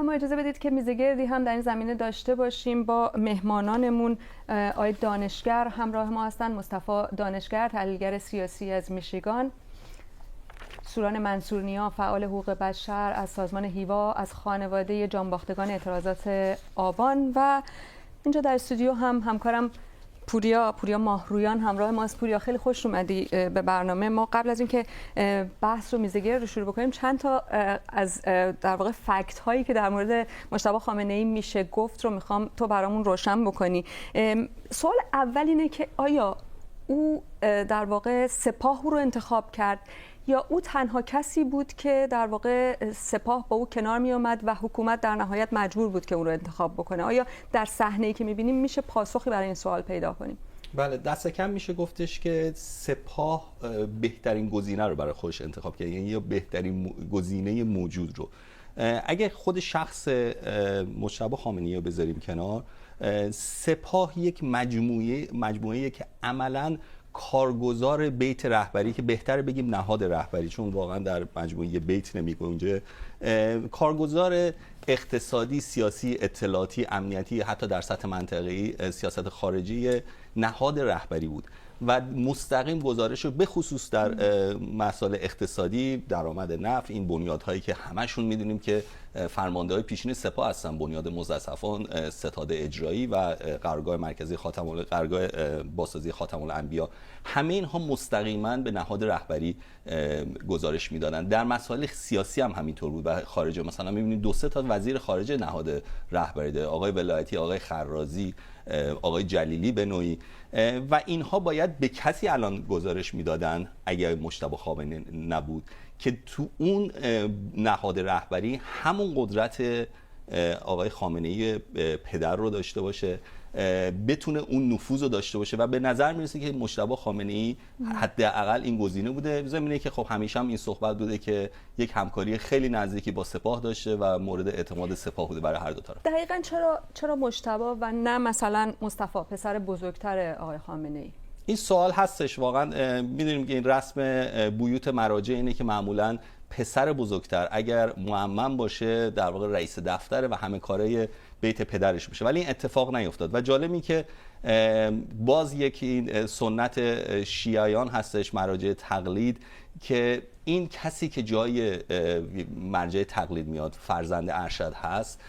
اما اجازه بدید که میزگردی هم در این زمینه داشته باشیم با مهمانانمون. آقای دانشگر همراه ما هستن، مصطفی دانشگر، تحلیلگر سیاسی از میشیگان، سوران منصورنیا، فعال حقوق بشر از سازمان هیوا، از خانواده جانباختگان اعتراضات آبان، و اینجا در استودیو هم همکارم پوریا ماهرویان همراه ماست. پوریا، خیلی خوش اومدی به برنامه ما. قبل از اینکه بحث رو میزگرد رو شروع بکنیم، چند تا از در واقع فکت هایی که در مورد مجتبی خامنه‌ای میشه گفت رو میخوام تو برامون روشن بکنی. سوال اول اینه که آیا او در واقع سپاه رو انتخاب کرد یا او تنها کسی بود که در واقع سپاه با او کنار می آمد و حکومت در نهایت مجبور بود که او رو انتخاب بکنه؟ آیا در صحنه‌ای که می‌بینیم میشه پاسخی برای این سوال پیدا کنیم؟ بله، دست کم میشه گفتش که سپاه بهترین گزینه رو برای خودش انتخاب کرد، یعنی یا بهترین گزینه موجود رو. اگه خود شخص مجتبی خامنه‌ای رو بذاریم کنار، سپاه یک مجموعه که عملاً کارگزار بیت رهبری، که بهتره بگیم نهاد رهبری چون واقعا در مجموعه بیت نمیگنجه، کارگزار اقتصادی، سیاسی، اطلاعاتی، امنیتی، حتی در سطح منطقه‌ای سیاست خارجی نهاد رهبری بود و مستقیم گزارش رو به خصوص در مسائل اقتصادی، درآمد نفت، این بنیادهایی که همشون میدونیم که فرمانده‌های پیشین سپاه هستن، بنیاد موظفان، ستاد اجرایی و قرارگاه مرکزی قرارگاه بازسازی خاتم الانبیا، همه اینها مستقیما به نهاد رهبری گزارش میدادن. در مسائل سیاسی هم همینطور بود و خارجه مثلا میبینید 2-3 تا وزیر خارجه نهاد رهبری ده، آقای ولایتی، آقای خرازی، آقای جلیلی به نوعی، و اینها باید به کسی الان گزارش میدادن اگر مجتبی خامنه‌ای نبود که تو اون نهاد رهبری همون قدرت آقای خامنه‌ای پدر رو داشته باشه، بتونه اون نفوذ رو داشته باشه و به نظر میرسه که مجتبی خامنه‌ای حداقل این گزینه بوده. زمینه که خب همیشه هم این صحبت بوده که یک همکاری خیلی نزدیکی با سپاه داشته و مورد اعتماد سپاه بوده برای هر دو طرف. دقیقاً چرا مجتبی و نه مثلا مصطفی پسر بزرگتر آقای خامنه‌ای؟ این سوال هستش واقعا. میدونیم که این رسم بیوت مراجع اینه که معمولاً پسر بزرگتر اگر معمم باشه در واقع رئیس دفتره و همه کارهای بیت پدرش میشه، ولی این اتفاق نیفتاد و جالبی که باز یکی سنت شیعیان هستش، مراجع تقلید، که این کسی که جای مرجع تقلید میاد فرزند ارشد هست،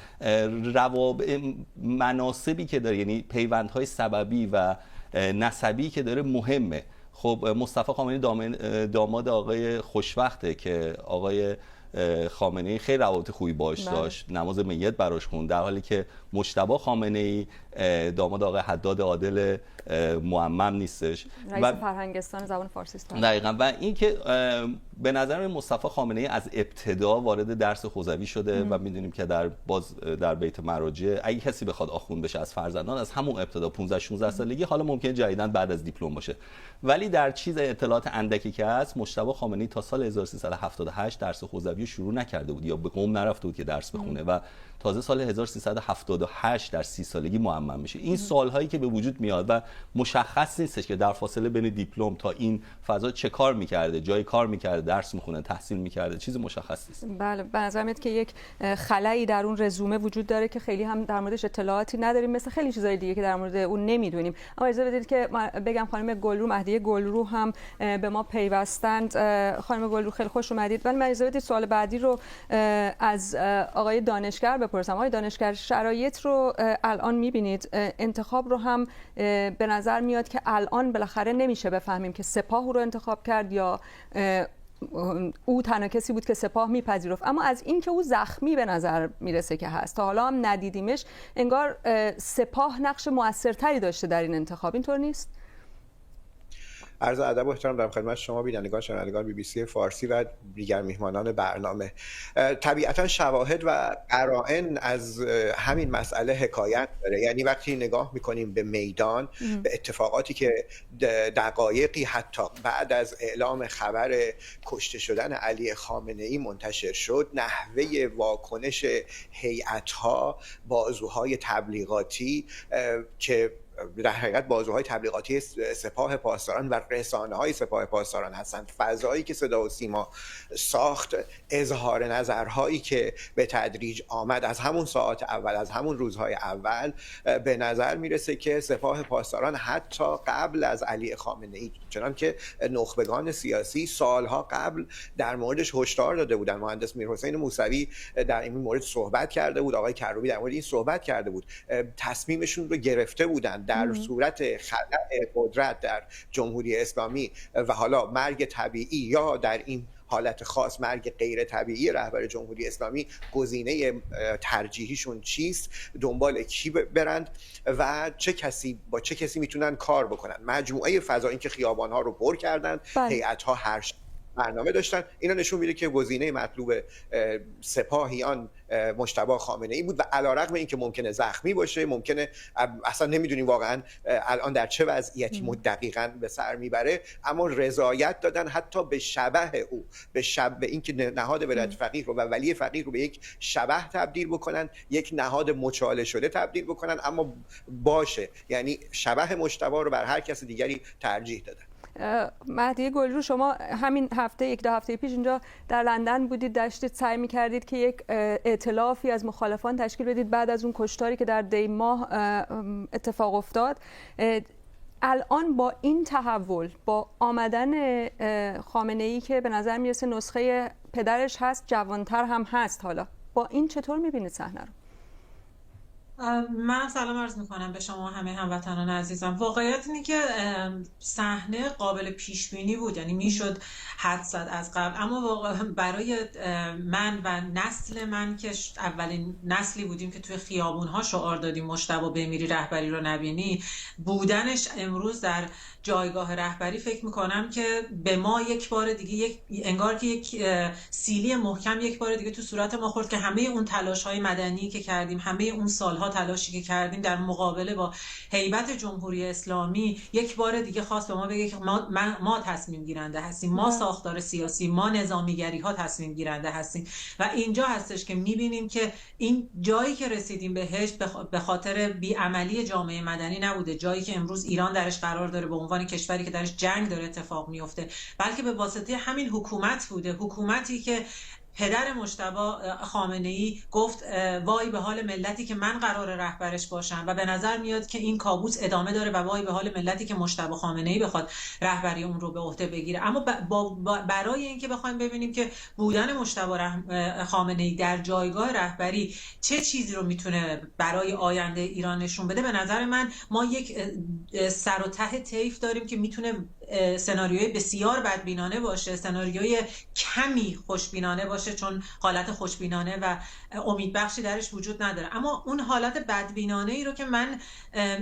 مناسبی که داره، یعنی پیوندهای سببی و نسبی که داره مهمه. خب مصطفی خامنه‌ای داماد آقای خوشوقته که آقای خامنه‌ای خیلی روابط خوبی باش داشت، نماز میت براش خوند، در حالی که مجتبی خامنه‌ای داماد آقای حداد عادل معمم نیستش، رئیس فرهنگستان زبان فارسی است. دقیقاً. و این که به نظر مصطفی خامنه‌ای از ابتدا وارد درس حوزوی شده و میدونیم که در بیت مراجع اگه کسی بخواد آخوند بشه از فرزندان، از همون ابتدا 15-16 سالگی، حالا ممکنه جدیداً بعد از دیپلم باشه، ولی در چیز اطلاعات اندکی که هست، مجتبی خامنه‌ای تا سال 1378 درس حوزوی شروع نکرده بود یا به قم نرفته بود که درس بخونه و تازه سال 1378 در 30 سالگی معمم میشه. این سالهایی که به وجود میاد و مشخص نیستش که در فاصله بین دیپلم تا این فضا چه کار میکرده، جای کار میکرده، درس میخونه، تحصیل میکرده، چیز مشخص نیست. بله، به نظر میاد که یک خلایی در اون رزومه وجود داره که خیلی هم در موردش اطلاعاتی نداریم، مثل خیلی چیزای دیگه که در مورد اون نمیدونیم. اما اجازه بدید که بگم خانم گلرو، مهدیه گلرو هم به ما پیوستند. خانم گلرو خیلی خوش اومدید. ولی اجازه بدید سوال بعدی رو از آقای دانشگر بپرسم. آقای دانشگر، شرایط رو الان میبینید، انتخاب رو هم به نظر میاد که الان بالاخره نمیشه بفهمیم که سپاه رو انتخاب کرد یا او تنها کسی بود که سپاه میپذیرفت، اما از این که او زخمی به نظر میرسه که هست، تا حالا هم ندیدیمش، انگار سپاه نقش موثرتری داشته در این انتخاب. اینطور نیست؟ عرض ادب و احترام دارم خدمت شما بینندگان شنوندگان BBC فارسی و دیگر میهمانان برنامه. طبیعتا شواهد و قرائن از همین مسئله حکایت داره، یعنی وقتی نگاه میکنیم به میدان، به اتفاقاتی که دقایقی حتی بعد از اعلام خبر کشته شدن علی خامنه‌ای منتشر شد، نحوه واکنش هیئت‌ها، بازوهای تبلیغاتی که در حقیقت بازوهای تبلیغاتی سپاه پاسداران و رسانه‌های سپاه پاسداران هستند. فضایی که صدا و سیما ساخت، اظهار نظرهایی که به تدریج آمد از همون ساعات اول، از همون روزهای اول، به نظر میرسه که سپاه پاسداران حتی قبل از علی خامنه‌ای، چنانکه نخبگان سیاسی سالها قبل در موردش هشدار داده بودن. مهندس میرحسین موسوی در این مورد صحبت کرده بود، آقای کروبی در مورد این صحبت کرده بود، تصمیمشون رو گرفته بودن در صورت خلأ قدرت در جمهوری اسلامی و حالا مرگ طبیعی یا در این حالت خاص مرگ غیر طبیعی رهبر جمهوری اسلامی، گزینه ترجیحیشون چیست، دنبال کی برند و با چه کسی میتونن کار بکنن. مجموعه فضا، این که خیابان‌ها رو پر کردن، هیئت‌ها هر برنامه داشتن، اینا نشون میده که گزینه مطلوب سپاهیان مجتبی خامنه‌ای بود و علیرغم اینکه ممکنه زخمی باشه، ممکنه اصلا نمیدونیم واقعا الان در چه وضعیتی دقیقاً به سر میبره، اما رضایت دادن حتی به شبح او، به اینکه نهاد ولایت فقیه رو و ولی فقیه رو به یک شبح تبدیل بکنن، یک نهاد مچاله شده تبدیل بکنن، اما باشه، یعنی شبح مجتبی رو بر هر کس دیگری ترجیح دادن. مهدی گلرو، شما همین یک دو هفته پیش اینجا در لندن بودید، داشتید سعی می‌کردید که یک ائتلافی از مخالفان تشکیل بدید بعد از اون کشتاری که در دی ماه اتفاق افتاد. الان با این تحول، با آمدن خامنه‌ای که به نظر میرسه نسخه پدرش هست، جوانتر هم هست، حالا با این چطور می‌بینید صحنه رو؟ من سلام عرض میکنم به شما همه هموطنان عزیزم. واقعیت اینه که صحنه قابل پیش بینی بود، یعنی میشد حد زد از قبل، اما برای من و نسل من که اولین نسلی بودیم که توی خیابون‌ها شعار دادیم مجتبی بمیری رهبری رو نبینی، بودنش امروز در جایگاه رهبری فکر میکنم که به ما یک بار دیگه انگار که یک سیلی محکم یک بار دیگه تو صورت ما خورد که همه اون تلاش‌های مدنی که کردیم، همه اون سالها تلاشی که کردیم در مقابله با هیبت جمهوری اسلامی، یک بار دیگه خواست به ما بگه که ما تصمیم گیرنده هستیم، ما ساختار سیاسی، ما نظامیگری ها تصمیم گیرنده هستیم. و اینجا هستش که میبینیم که این جایی که رسیدیم بهش به خاطر بیعملی جامعه مدنی نبوده، جایی که امروز ایران درش قرار داره به عنوان کشوری که درش جنگ داره اتفاق میفته، بلکه به واسطه همین حکومت بوده، حکومتی که پدر مجتبی خامنه‌ای گفت وای به حال ملتی که من قرار رهبرش باشم، و به نظر میاد که این کابوس ادامه داره و وای به حال ملتی که مجتبی خامنه‌ای بخواد رهبری اون رو به عهده بگیره. اما برای اینکه بخوایم ببینیم که بودن مجتبی خامنه‌ای در جایگاه رهبری چه چیزی رو میتونه برای آینده ایران نشون بده، به نظر من ما یک سر و ته طیف داریم که میتونه سناریوی بسیار بدبینانه باشه، سناریوی کمی خوشبینانه باشه، چون حالت خوشبینانه و امیدبخشی درش وجود نداره. اما اون حالت بدبینانه ای رو که من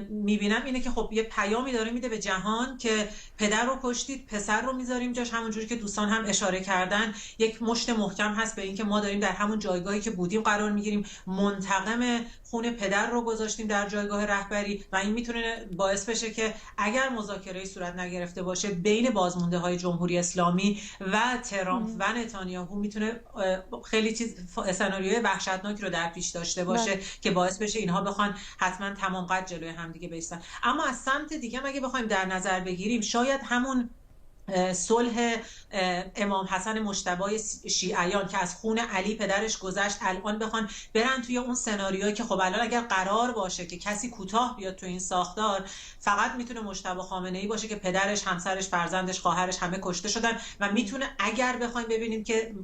میبینم اینه که خب یه پیامی داره میده به جهان که پدر رو کشتید، پسر رو میذاریم جاش، همونجوری که دوستان هم اشاره کردن یک مشت محکم هست به این که ما داریم در همون جایگاهی که بودیم قرار میگیریم، منتقم خون پدر رو گذاشتیم در جایگاه رهبری و این میتونه باعث بشه که اگر مذاکره صورت نگرفته باشه بین بازمونده های جمهوری اسلامی و ترامپ و نتانیاهو، میتونه خیلی سناریوی وحشتناکی رو در پیش داشته باشه که باعث بشه اینها بخوان حتما تمام قد جلوی همدیگه بیستن. اما از سمت دیگه اگه بخوایم در نظر بگیریم، شاید همون صلح امام حسن مجتبی شیعیان که از خون علی پدرش گذشت، الان بخوان برن توی اون سناریویی که خب الان اگر قرار باشه که کسی کوتاه بیاد تو این ساختار، فقط میتونه مجتبی خامنه‌ای باشه که پدرش، همسرش، فرزندش، خواهرش همه کشته شدن و میتونه اگر بخوایم ببینیم که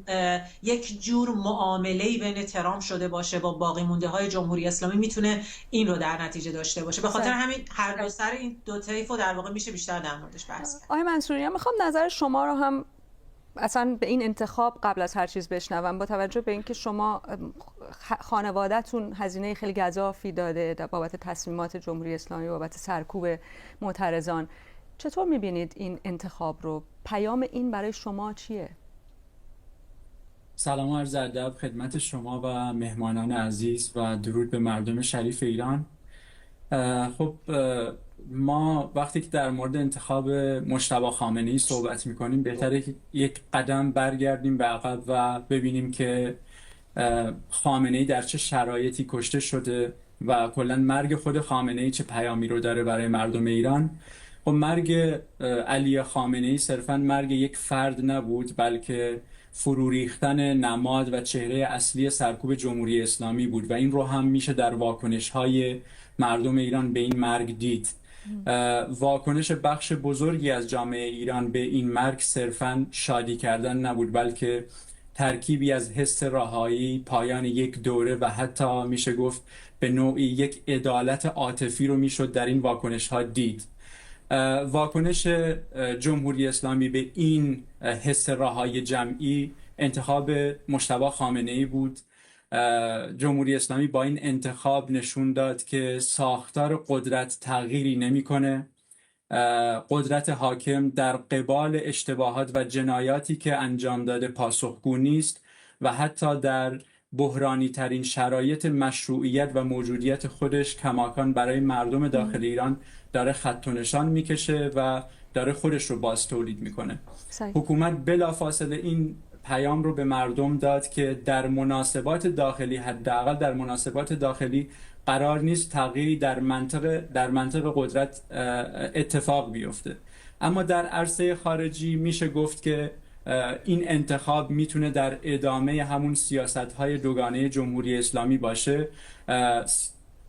یک جور معامله‌ای بین ترامپ شده باشه با باقی مونده های جمهوری اسلامی، میتونه این رو در نتیجه داشته باشه. به خاطر همین هر دو سر این دو طیفو در واقع میشه بیشتر در موردش بحث کرد. آقای منصوری، میخوام نظر شما رو هم اصلا به این انتخاب قبل از هر چیز بشنوم، با توجه به اینکه شما خانواده‌تون هزینه خیلی گزافی داده بابت تصمیمات جمهوری اسلامی، بابت سرکوب معترضان. چطور می‌بینید این انتخاب رو؟ پیام این برای شما چیه؟ سلام و عرض ادب خدمت شما و مهمانان عزیز و درود به مردم شریف ایران. خب ما وقتی که در مورد انتخاب مجتبی خامنه‌ای صحبت می‌کنیم، بهتره که یک قدم برگردیم به عقب و ببینیم که خامنه‌ای در چه شرایطی کشته شده و کلا مرگ خود خامنه‌ای چه پیامی رو داره برای مردم ایران. خب مرگ علی خامنه‌ای صرفاً مرگ یک فرد نبود، بلکه فرو ریختن نماد و چهره اصلی سرکوب جمهوری اسلامی بود و این رو هم میشه در واکنش‌های مردم ایران به این مرگ دید. واکنش بخش بزرگی از جامعه ایران به این مرگ صرفاً شادی کردن نبود، بلکه ترکیبی از حس رهایی، پایان یک دوره و حتی میشه گفت به نوعی یک عدالت عاطفی رو میشد در این واکنش‌ها دید. واکنش جمهوری اسلامی به این حس رهایی جمعی انتخاب مجتبی خامنه‌ای بود. جمهوری اسلامی با این انتخاب نشون داد که ساختار قدرت تغییری نمی‌کنه. قدرت حاکم در قبال اشتباهات و جنایاتی که انجام داده پاسخگو نیست و حتی در بحرانی ترین شرایط مشروعیت و موجودیت خودش کماکان برای مردم داخل ایران داره خط و نشان میکشه و داره خودش رو باز تولید میکنه. حکومت بلافاصله این پیام رو به مردم داد که در مناسبات داخلی، حداقل در مناسبات داخلی، قرار نیست تغییری در منطق قدرت اتفاق بیفته. اما در عرصه خارجی میشه گفت که این انتخاب میتونه در ادامه همون سیاست‌های دوگانه جمهوری اسلامی باشه.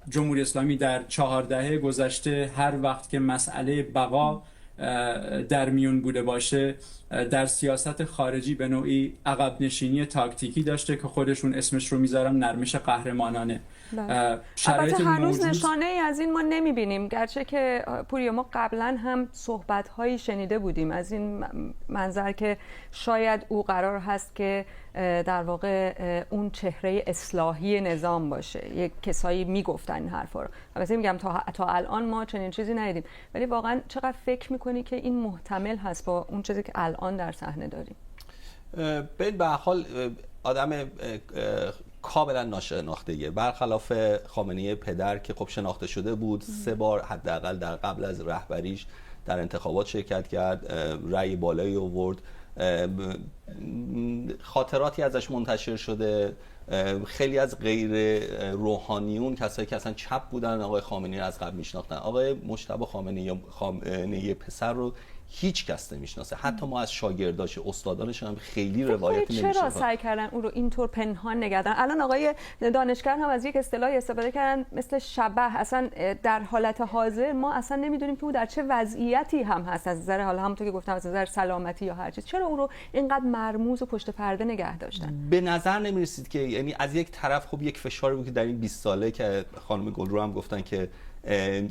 جمهوری اسلامی در 4 دهه گذشته هر وقت که مسئله بقا در میون بوده باشه، در سیاست خارجی به نوعی عقب نشینی تاکتیکی داشته که خودشون اسمش رو میذارم نرمش قهرمانانه. البته هنوز نشانه ای از این ما نمیبینیم، گرچه که پوریا ما قبلا هم صحبت‌هایی شنیده بودیم از این منظر که شاید او قرار هست که در واقع اون چهره اصلاحی نظام باشه. یک کسایی میگفتن این حرفا رو. البته میگم تا الان ما چنین چیزی ندیدیم، ولی واقعا چقدر فکر میکنی که این محتمل هست با اون چیزی که الان در صحنه داریم؟ به هر حال آدم کاملا ناشناخته‌ایه، برخلاف خامنه‌ای پدر که خب شناخته شده بود. 3 بار حداقل در قبل از رهبریش در انتخابات شرکت کرد، رأی بالایی آورد، خاطراتی ازش منتشر شده. خیلی از غیر روحانیون، کسایی که اصلا چپ بودن، آقای خامنه‌ای رو از قبل میشناختن. آقای مجتبی خامنه‌ای پسر رو هیچ کس نمیشناسه، حتی ما از شاگرداش، استادانش هم خیلی روایتی نمیشه. چرا سعی کردن اون رو اینطور پنهان نگه دارن؟ الان آقای دانشگر هم از یک اصطلاحی استفاده کردن مثل شبح. اصلا در حالت حاضر ما اصلا نمیدونیم که او در چه وضعیتی هم هست از نظر، حالا همونطور که گفتم، از نظر سلامتی یا هر چیز. چرا اون رو اینقدر مرموز و پشت پرده نگه داشتن؟ به نظر نمیرسید که، یعنی از یک طرف خب یک فشاری بود که در این 20 ساله که خانم گلرو هم گفتن که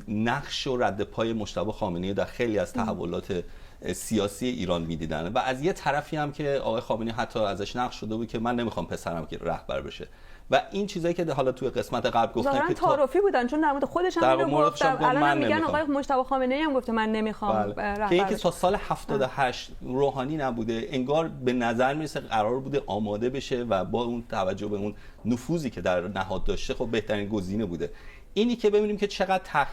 نقش و رد پای مجتبی خامنه‌ای در خیلی از تحولات سیاسی ایران می‌دیدن و از یه طرفی هم که آقای خامنه‌ای حتی ازش نقش شده بود که من نمیخوام پسرم که رهبر بشه و این چیزایی که حالا توی قسمت قبل گفتن که تعارفی بودن، چون در مورد خودش هم گفتن، الان میگن آقای مجتبی خامنه‌ای هم گفته من نمیخوام رهبر که اینکه تا سال 78 روحانی نبوده، انگار به نظر میرسه قرار بوده آماده بشه و با اون توجه به اون نفوذی که در نهاد داشته خب بهترین گزینه بوده. اینی که ببینیم که چقدر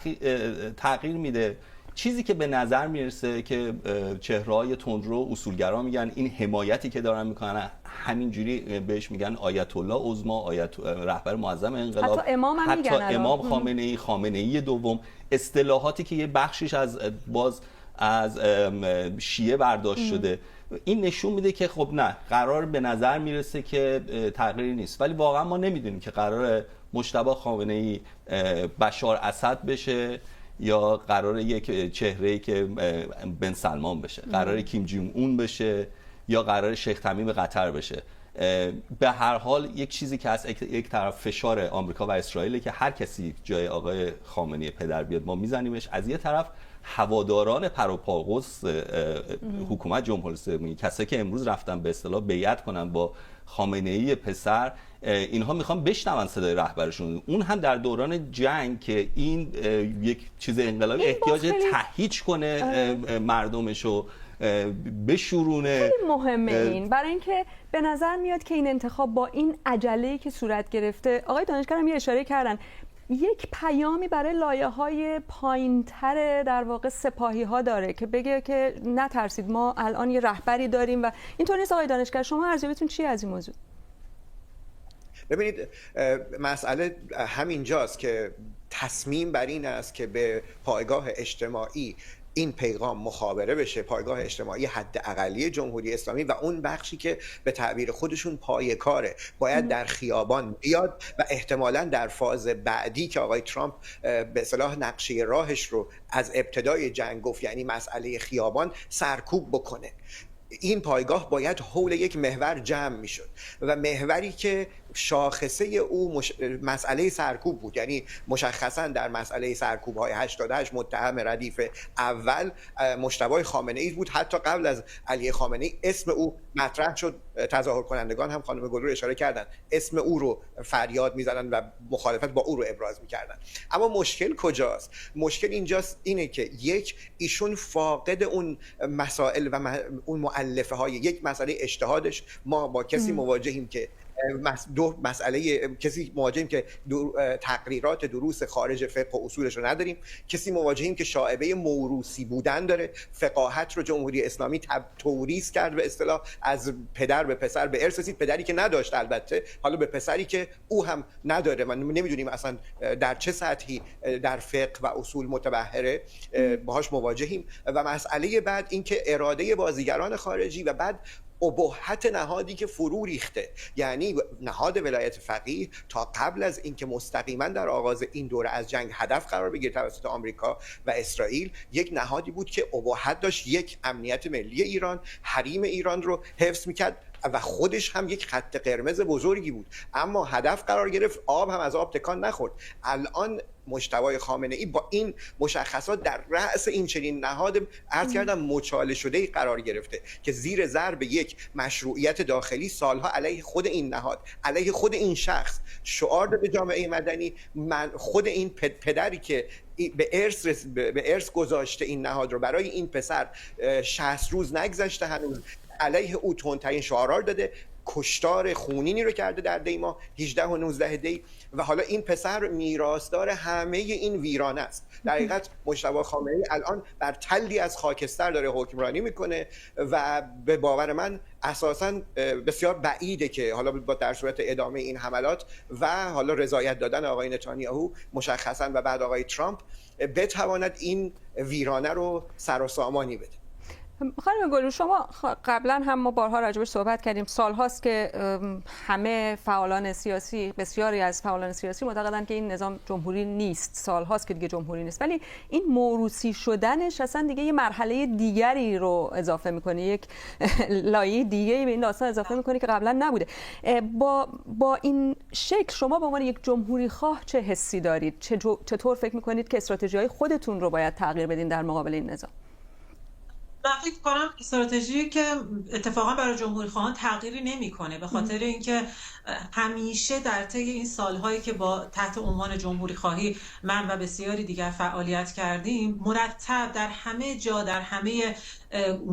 تغییر میده. چیزی که به نظر میرسه که چهره‌های تندرو اصولگرا میگن این حمایتی که دارن میکنن همینجوری بهش میگن آیت الله عظما، رهبر معظم انقلاب، حتی امام هم میگن، امام خامنه‌ای دوم، اصطلاحاتی که یه بخشش از شیعه برداشت شده. این نشون میده که خب نه، قرار به نظر میرسه که تغییری نیست، ولی واقعا ما نمیدونیم که قرار مجتبی خامنه‌ای بشار اسد بشه یا قرار یک چهره‌ای که بن سلمان بشه، قرار کیم جونگ اون بشه یا قرار شیخ تمیم قطر بشه. به هر حال یک چیزی که از یک طرف فشار آمریکا و اسرائیل که هر کسی جای آقای خامنه‌ای پدر بیاد ما میزنیمش، از یه طرف هواداران پروپاگوس حکومت جمهوری اسلامی، کسایی که امروز رفتن به اصطلاح بیعت کنن با خامنه‌ای پسر، اینها میخوان بشنون صدای رهبرشون. اون هم در دوران جنگ که این یک چیز انقلابی احتیاج تهییج کنه مردمشو بشورونه. خیلی مهمه این، برای اینکه به نظر میاد که این انتخاب با این عجله‌ای که صورت گرفته، آقای دانشگر هم یه اشاره کردن، یک پیامی برای لایه‌های پایین‌تر در واقع سپاهی‌ها داره که بگه که نترسید، ما الان یه رهبری داریم و اینطور نیست. آقای دانشگر شما ارزیابیتون چیه از این موضوع؟ ببینید مسئله همینجاست که تصمیم بر این است که به پایگاه اجتماعی این پیغام مخابره بشه، پایگاه اجتماعی حد اقلی جمهوری اسلامی و اون بخشی که به تعبیر خودشون پایه کاره باید در خیابان بیاد و احتمالاً در فاز بعدی که آقای ترامپ به اصطلاح نقشه راهش رو از ابتدای جنگ گفت، یعنی مسئله خیابان، سرکوب بکنه. این پایگاه باید حول یک محور جمع میشد و محوری که شاخصه او مسئله سرکوب بود، یعنی مشخصا در مسئله سرکوب های 88 متهم ردیف اول مجتبی خامنه‌ای بود. حتی قبل از علی خامنه‌ای اسم او مطرح شد، تظاهر کنندگان هم خانم گلرو اشاره کردن اسم او رو فریاد میزدن و مخالفت با او رو ابراز میکردن. اما مشکل کجاست؟ مشکل اینجاست اینه که یک، ایشون فاقد اون مسائل و اون مؤلفه های یک مسئله اجتهادش. ما با کسی مواجهیم که کسی مواجهیم که تقریرات دروس خارج فقه و اصولش رو نداریم، کسی مواجهیم که شائبه موروثی بودن داره، فقاهت رو جمهوری اسلامی توریث کرد به اصطلاح، از پدر به پسر به ارث رسید، پدری که نداشت البته، حالا به پسری که او هم نداره. من نمیدونیم اصلا در چه سطحی در فقه و اصول متبحره، باهاش مواجهیم. و مسئله بعد این که اراده بازیگران خارجی و بعد ابهت نهادی که فرو ریخته، یعنی نهاد ولایت فقیه تا قبل از اینکه مستقیما در آغاز این دوره از جنگ هدف قرار بگیره توسط آمریکا و اسرائیل، یک نهادی بود که ابهت داشت، یک امنیت ملی ایران، حریم ایران رو حفظ میکرد و خودش هم یک خط قرمز بزرگی بود، اما هدف قرار گرفت، آب هم از آب تکان نخورد. الان مجتبی خامنه‌ای با این مشخصات در رأس این چنین نهاد عرض کردم مچاله شده‌ای قرار گرفته که زیر ضرب یک مشروعیت داخلی سالها علیه خود این نهاد، علیه خود این شخص شعار داده جامعه مدنی. من خود این پدری که به ارث گذاشته این نهاد رو برای این پسر 60 روز نگذشته هنوز علیه او تندترین شعارا داده، کشتار خونینی رو کرده در دیما 18 و 19 دی و حالا این پسر میراثدار همه این ویرانه است. در حقیقت مجتبی خامنه‌ای الان بر تلی از خاکستر داره حکمرانی میکنه و به باور من اساساً بسیار بعیده که حالا با در صورت ادامه این حملات و حالا رضایت دادن آقای نتانیاهو مشخصاً و بعد آقای ترامپ بتواند این ویرانه رو سر و سامانی بده. خانم گلرو، شما قبلا هم ما بارها راجبش صحبت کردیم، سالهاست که همه فعالان سیاسی، بسیاری از فعالان سیاسی معتقدن که این نظام جمهوری نیست، سالهاست که دیگه جمهوری نیست، ولی این موروثی شدنش اصلا دیگه یه مرحله دیگری رو اضافه میکنه، یک لایه دیگه به این داستان اضافه میکنه که قبلا نبوده. با این شکل شما به عنوان یک جمهوری خواه چه حسی دارید؟ چطور فکر میکنید که استراتژی‌های خودتون رو باید تغییر بدین در مقابل این نظام؟ من فکر کنم استراتژی که اتفاقا برای جمهوری خواهان تغییری نمیکنه، به خاطر اینکه همیشه در طی این سالهایی که با تحت عنوان جمهوری خواهی من و بسیاری دیگر فعالیت کردیم، مرتب در همه جا، در همه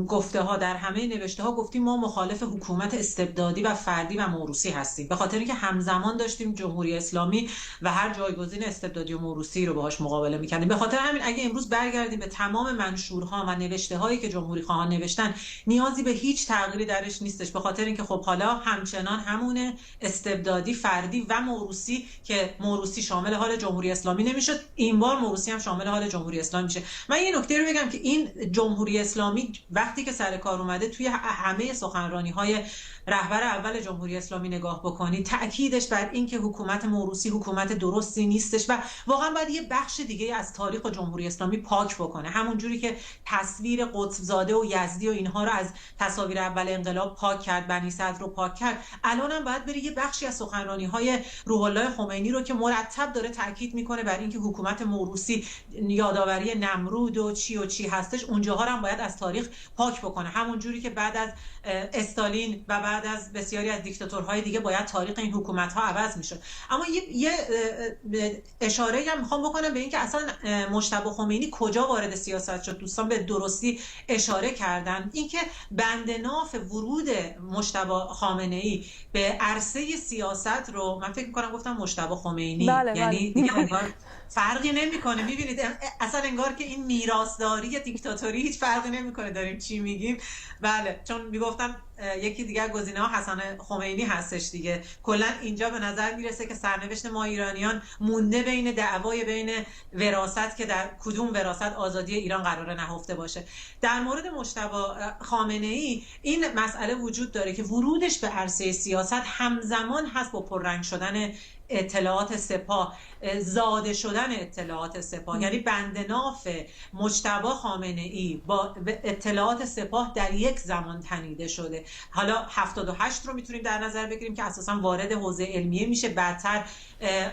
گفته ها، در همه نوشته ها گفتیم ما مخالف حکومت استبدادی و فردی و موروثی هستیم، به خاطر اینکه همزمان داشتیم جمهوری اسلامی و هر جایگزین استبدادی و موروثی رو باهاش مقابله می‌کردیم. به خاطر همین اگه امروز برگردیم به تمام منشورها و نوشته هایی که جمهوری خواهان نوشتن، نیازی به هیچ تغییری درش نیستش، به خاطر اینکه خب حالا همچنان همونه استبدادی، فردی و موروثی، که موروثی شامل حال جمهوری اسلامی نمیشد، این بار موروثی هم شامل حال جمهوری اسلامی میشه. من یه نکته رو بگم که این جمهوری اسلامی وقتی که سر کار اومده توی همه سخنرانی‌های رهبر اول جمهوری اسلامی نگاه بکنید، تأکیدش بر این که حکومت موروثی حکومت درستی نیستش و واقعا باید یه بخش دیگه از تاریخ جمهوری اسلامی پاک بکنه، همون جوری که تصویر قطب‌زاده و یزدی و اینها رو از تصاویر اول انقلاب پاک کرد، بنی صدر رو پاک کرد، الان هم باید بره یه بخشی از سخنرانی‌های روح الله خمینی رو که مرتب داره تأکید میکنه بر اینکه حکومت موروثی یادآوری نمرود و چی هستش، اونجاها هم باید از تاریخ پاک بکنه، همون جوری که بعد از استالین و بعد از بسیاری از دیکتاتورهای دیگه باید تاریخ این حکومت‌ها عوض میشد. اما یه اشاره هم میخوام بکنم به اینکه اصلا مجتبی خمینی کجا وارد سیاست شد. دوستان به درستی اشاره کردن اینکه بند ناف ورود مجتبی خامنه‌ای به عرصه سیاست رو من فکر می‌کنم گفتم مجتبی خمینی، یعنی دیگه فرقی نمیکنه. میبینید اصلا انگار که این میراثداری دیکتاتوری هیچ فرقی نمیکنه داریم چی میگیم. بله، چون میگفت میگفتن یکی دیگه گزینه‌ها حسن خمینی هستش دیگه. کلا اینجا به نظر میرسه که سرنوشت ما ایرانیان مونده بین دعوای بین وراثت که در کدوم وراثت آزادی ایران قراره نهفته باشه. در مورد مجتبی خامنه‌ای این مسئله وجود داره که ورودش به عرصه سیاست همزمان هست با پررنگ شدن اطلاعات سپاه، زاده شدن اطلاعات سپاه. یعنی بندناف مجتبی خامنه‌ای با اطلاعات سپاه در یک زمان تنیده شده. حالا 78 رو میتونیم در نظر بگیریم که اساسا وارد حوزه علمیه میشه، بعدتر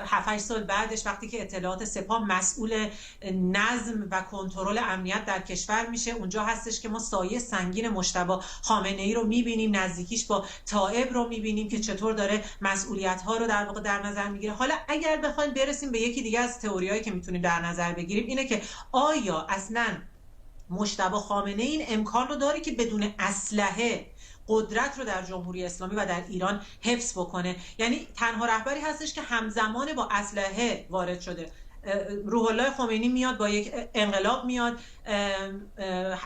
7-8 سال بعدش وقتی که اطلاعات سپاه مسئول نظم و کنترل امنیت در کشور میشه، اونجا هستش که ما سایه سنگین مجتبی خامنه‌ای رو میبینیم، نزدیکیش با تائب رو میبینیم که چطور داره مسئولیت ها رو در واقع در نظر میگیره. حالا اگر بخوایم برسیم به یکی دیگه از تئوریایی که میتونیم در نظر بگیریم اینه که آیا اصلا مجتبی خامنه‌ای این امکان رو داره که بدون اسلحه قدرت رو در جمهوری اسلامی و در ایران حفظ بکنه؟ یعنی تنها رهبری هستش که همزمان با اسلحه وارد شده. روح الله خمینی میاد با یک انقلاب میاد،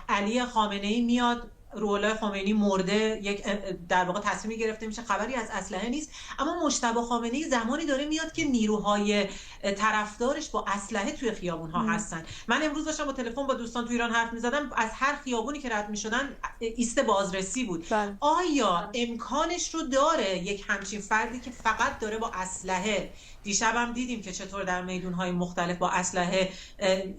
علی خامنه‌ای میاد، روح الله خمینی مرده، یک در واقع تصمیمی گرفته میشه، خبری از اسلحه نیست. اما مجتبی خامنه‌ای زمانی داره میاد که نیروهای طرفدارش با اسلحه توی خیابون‌ها هستن. من امروز داشتم با تلفن با دوستان تو ایران حرف می‌زدم، از هر خیابونی که رد می‌شدن ایست بازرسی بود. آیا امکانش رو داره یک همچین فردی که فقط داره با اسلحه، دیشب هم دیدیم که چطور در میدون‌های مختلف با اسلحه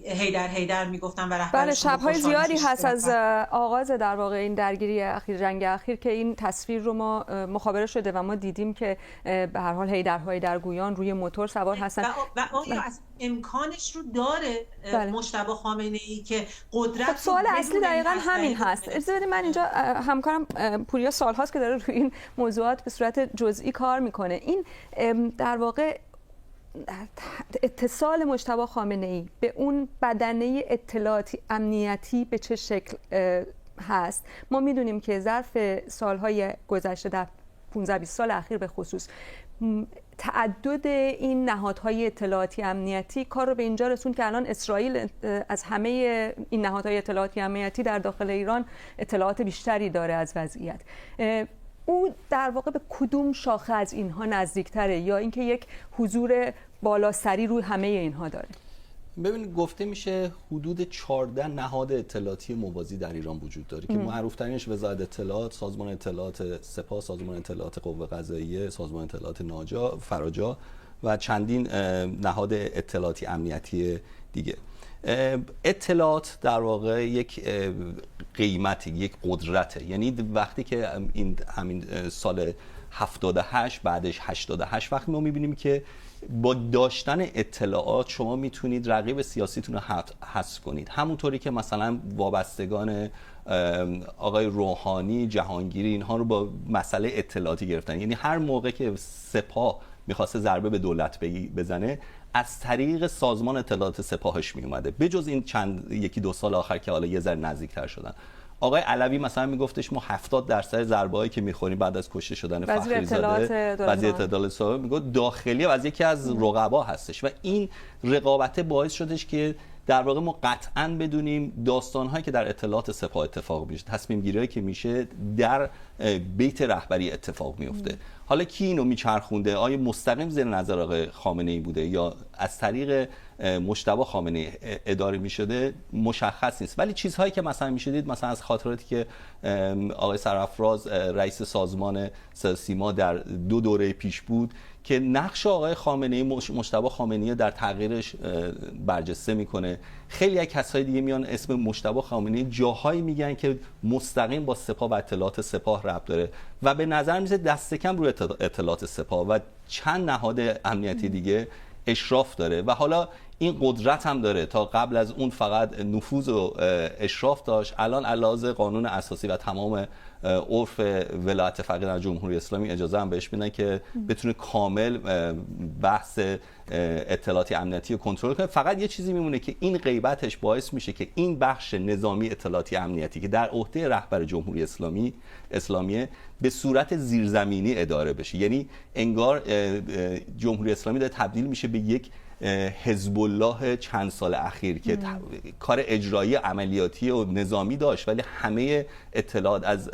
هیدر میگفتن و رهبرش شب‌های زیادی هست از آغاز در واقع این درگیری اخیر، جنگ اخیر، که این تصویر رو ما مخابره شده و ما دیدیم که به هر حال هیدرگویان روی موتور سوار هستن. و آیا امکانش رو داره مجتبی خامنه‌ای که قدرت؟ سوال اصلی دقیقاً همین هست. اجازه بدید من اینجا همکارم پوریا سال‌هاست که داره روی این موضوعات به صورت جزئی کار میکنه. این در واقع اتصال مجتبی خامنه‌ای به اون بدنه اطلاعاتی امنیتی به چه شکل هست؟ ما میدونیم که ظرف سالهای گذشته در 15-20 سال اخیر به خصوص تعدد این نهادهای اطلاعاتی امنیتی کار رو به اینجا رسوند که الان اسرائیل از همه این نهادهای اطلاعاتی امنیتی در داخل ایران اطلاعات بیشتری داره از وضعیت. او در واقع به کدوم شاخه از اینها نزدیکتره، یا اینکه یک حضور بالاسری روی همه اینها داره؟ ببینید، گفته میشه حدود 14 نهاد اطلاعاتی موازی در ایران وجود داره که معروف‌ترینش وزارت اطلاعات، سازمان اطلاعات سپاه، سازمان اطلاعات قوه قضاییه، سازمان اطلاعات فراجا و چندین نهاد اطلاعاتی امنیتی دیگه. اطلاعات در واقع یک قیمتی، یک قدرته. یعنی وقتی که همین سال 78 بعدش 88 وقتی ما می‌بینیم که با داشتن اطلاعات شما میتونید رقیب سیاسیتون رو حذف کنید، همونطوری که مثلا وابستگان آقای روحانی، جهانگیری اینها رو با مسئله اطلاعاتی گرفتن. یعنی هر موقع که سپاه میخواسته ضربه به دولت بزنه از طریق سازمان اطلاعات سپاهش میومده، بجز این یکی دو سال آخر که حالا یه ذره نزدیکتر شدن. آقای علوی مثلا میگفتش ما 70% ضربه‌هایی که میخوریم بعد از کشته شدن فخریزاده وزیر اطلاعات سابق میگفت داخلی و از یکی از رقبا هستش و این رقابت باعث شدش که در واقع ما قطعاً بدونیم داستان‌هایی که در اطلاعات سپاه اتفاق میشه، تصمیم گیری‌هایی که میشه در بیت رهبری اتفاق میفته. حالا کی اینو میچرخونده؟ آیا مستقیم زیر نظر آقای خامنه‌ای بوده یا از طریق مجتبی خامنه‌ای اداره میشده مشخص نیست، ولی چیزهایی که مثلا میشدید، مثلا از خاطراتی که آقای سرافراز رئیس سازمان سیما در 2 دوره پیش بود که نقش آقای خامنه‌ای، مجتبی خامنه‌ای در تغییرش برجسته میکنه. خیلی از کسای دیگه میان اسم مجتبی خامنه‌ای جاهایی میگن که مستقیم با سپاه و اطلاعات سپاه ربط داره و به نظر میاد دست کم روی اطلاعات سپاه و چند نهاد امنیتی دیگه اشراف داره و حالا این قدرت هم داره. تا قبل از اون فقط نفوذ و اشراف داشت، الان علاوه قانون اساسی و تمام عرف ولایت فقیه در جمهوری اسلامی اجازه هم بهش میدن که بتونه کامل بحث اطلاعاتی امنیتی رو کنترل کنه. فقط یه چیزی میمونه که این غیبتش باعث میشه که این بخش نظامی اطلاعاتی امنیتی که در عهده رهبر جمهوری اسلامیه به صورت زیرزمینی اداره بشه. یعنی انگار جمهوری اسلامی داره تبدیل میشه به یک حزب الله چند سال اخیر که کار اجرایی عملیاتی و نظامی داشت ولی همه اطلاعات از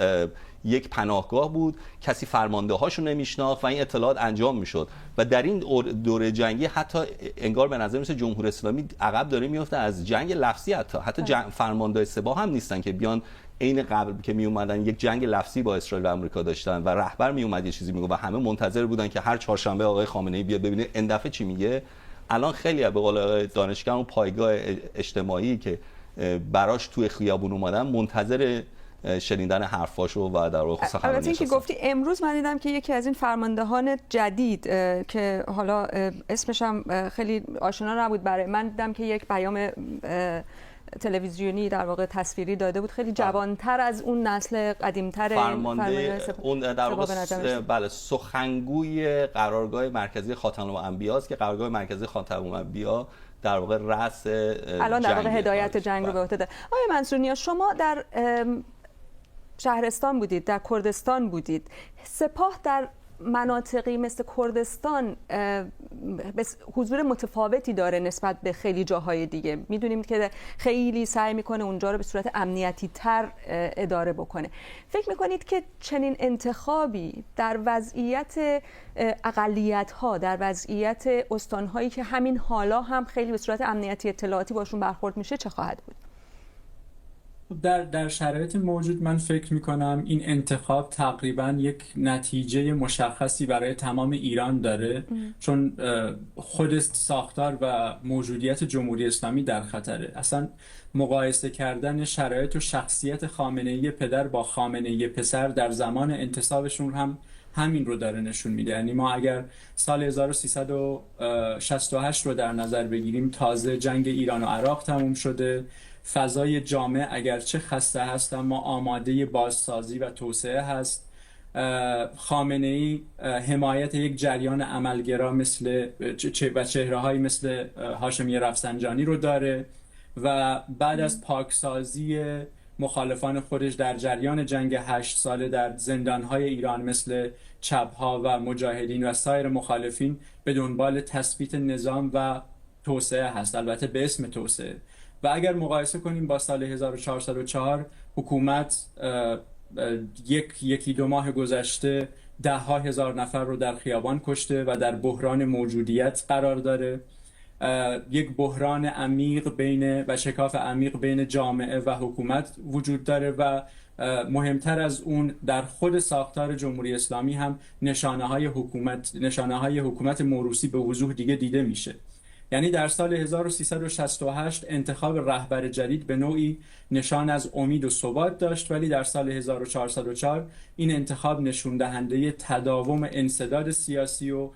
یک پناهگاه بود، کسی فرمانده هاشو نمیشناخت و این اطلاعات انجام میشد و در این دوره جنگی حتی انگار به نظر مثل جمهوری اسلامی عقب داره میفته از جنگ لفظی، حتی فرمانده سپاه هم نیستن که بیان عین قبل که می اومدن یک جنگ لفظی با اسرائیل و آمریکا داشتن و رهبر می اومد یه چیزی میگه و همه منتظر بودن که هر چهارشنبه آقای خامنه‌ای بیاد ببینه این دفعه چی میگه. الان خیلی به قول آقای دانشگر اون پایگاه اجتماعی که براش توی خیابون اومدن منتظر شنیدن حرفاشو و در واقع سخنرانیش. البته اینکه گفتی امروز من دیدم که یکی از این فرماندهان جدید که حالا اسمش هم خیلی آشنا نبود برای من، دیدم که یک پیام تلویزیونی در واقع تصویری داده بود، خیلی جوانتر از اون نسل قدیمتر فرمانده اون در واقع بله سخنگوی قرارگاه مرکزی خاتم الانبیا است که قرارگاه مرکزی خاتم الانبیا در واقع رأس الان در واقع هدایت جنگ رو به عهده داره. آقای منصورنیا، شما در شهرستان بودید، در کردستان بودید، سپاه در مناطقی مثل کردستان حضور متفاوتی داره نسبت به خیلی جاهای دیگه. میدونیم که خیلی سعی میکنه اونجا رو به صورت امنیتی تر اداره بکنه. فکر میکنید که چنین انتخابی در وضعیت اقلیت ها، در وضعیت استان هایی که همین حالا هم خیلی به صورت امنیتی اطلاعاتی باشون برخورد میشه چه خواهد بود؟ در شرایط موجود من فکر میکنم این انتخاب تقریبا یک نتیجه مشخصی برای تمام ایران داره، چون خود ساختار و موجودیت جمهوری اسلامی در خطره. اصلا مقایسه کردن شرایط و شخصیت خامنه‌ای پدر با خامنه‌ای پسر در زمان انتصابشون هم همین رو داره نشون میده. یعنی ما اگر سال 1368 رو در نظر بگیریم، تازه جنگ ایران و عراق تموم شده، فضای جامعه اگرچه خسته هست اما آماده بازسازی و توسعه هست. خامنه‌ای حمایت یک جریان عملگرا مثل چهره‌هایی مثل هاشمی رفسنجانی رو داره و بعد از پاکسازی مخالفان خودش در جریان جنگ 8 ساله در زندان‌های ایران مثل چپ‌ها و مجاهدین و سایر مخالفین به دنبال تثبیت نظام و توسعه هست، البته به اسم توسعه. و اگر مقایسه کنیم با سال 1404 حکومت یکی دو ماه گذشته 10,000 نفر رو در خیابان کشته و در بحران موجودیت قرار داره. یک بحران عمیق و شکاف عمیق بین جامعه و حکومت وجود داره و مهمتر از اون در خود ساختار جمهوری اسلامی هم نشانه های حکومت موروثی به وضوح دیگه دیده میشه. یعنی در سال 1368 انتخاب رهبر جدید به نوعی نشان از امید و ثبات داشت، ولی در سال 1404 این انتخاب نشون دهنده تداوم انسداد سیاسی و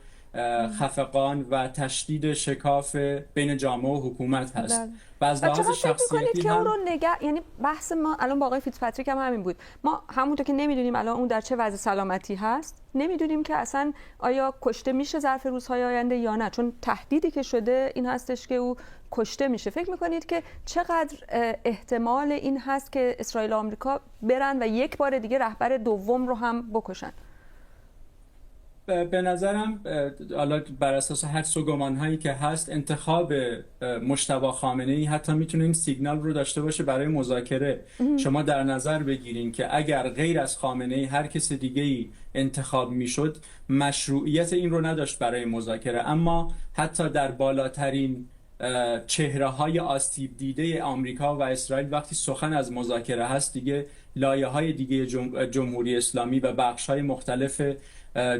خفقان و تشدید شکاف بین جامعه و حکومت هست. و از لحاظ شخصیتی که اون رو یعنی بحث ما الان با آقای فیتزپاتریک هم همین بود. ما همونطور که نمیدونیم الان اون در چه وضع سلامتی هست، نمیدونیم که اصلا آیا کشته میشه ظرف روزهای آینده یا نه، چون تهدیدی که شده این هستش که او کشته میشه. فکر میکنید که چقدر احتمال این هست که اسرائیل و آمریکا برن و یک بار دیگه رهبر دوم رو هم بکشن؟ به نظرم حالا بر اساس حدس و گمان‌هایی که هست، انتخاب مجتبی خامنه‌ای حتی میتونه این سیگنال رو داشته باشه برای مذاکره. شما در نظر بگیرین که اگر غیر از خامنه‌ای هر کس دیگه‌ای انتخاب میشد، مشروعیت این رو نداشت برای مذاکره. اما حتی در بالاترین چهره‌های آسیب دیده آمریکا و اسرائیل وقتی سخن از مذاکره هست، دیگه لایه‌های دیگه جمهوری اسلامی و بخش‌های مختلف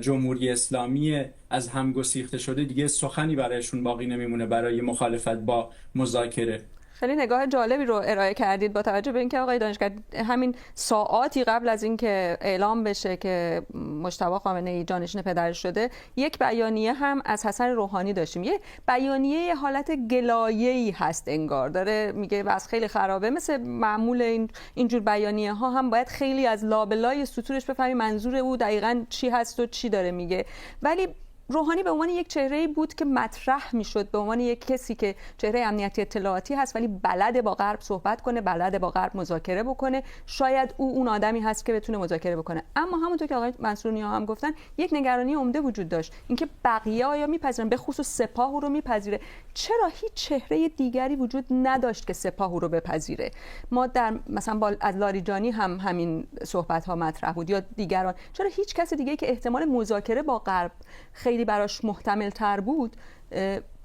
جمهوری اسلامی از هم گسیخته شده دیگه سخنی برایشون باقی نمیمونه برای مخالفت با مذاکره. خیلی نگاه جالبی رو ارائه کردید با توجه به اینکه آقای دانشگر همین ساعاتی قبل از اینکه اعلام بشه که مجتبی خامنه‌ای جانشین پدرش شده، یک بیانیه هم از حسن روحانی داشتیم. یه بیانیه حالت گلایه‌ای هست، انگار داره میگه وضع خیلی خرابه. مثل معمول اینجور بیانیه ها هم باید خیلی از لابلای سطورش بفهمی منظور او دقیقاً چی هست و چی داره میگه. ولی روحانی به عنوان یک چهره‌ای بود که مطرح میشد، به عنوان یک کسی که چهره امنیتی اطلاعاتی هست ولی بلده با غرب صحبت کنه، بلده با غرب مذاکره بکنه. شاید اون آدمی هست که بتونه مذاکره بکنه. اما همونطور که آقای منصورنیا هم گفتن، یک نگرانی عمده وجود داشت، اینکه بقیه آیا میپذیرن، به خصوص سپاه او رو میپذیره. چرا هیچ چهره دیگری وجود نداشت که سپاه او رو بپذیره؟ ما در مثلا از لاریجانی هم همین صحبت ها مطرح بود یا دیگران. چرا هیچ کس دیگه که احتمال مذاکره با غرب خیلی براش محتمل تر بود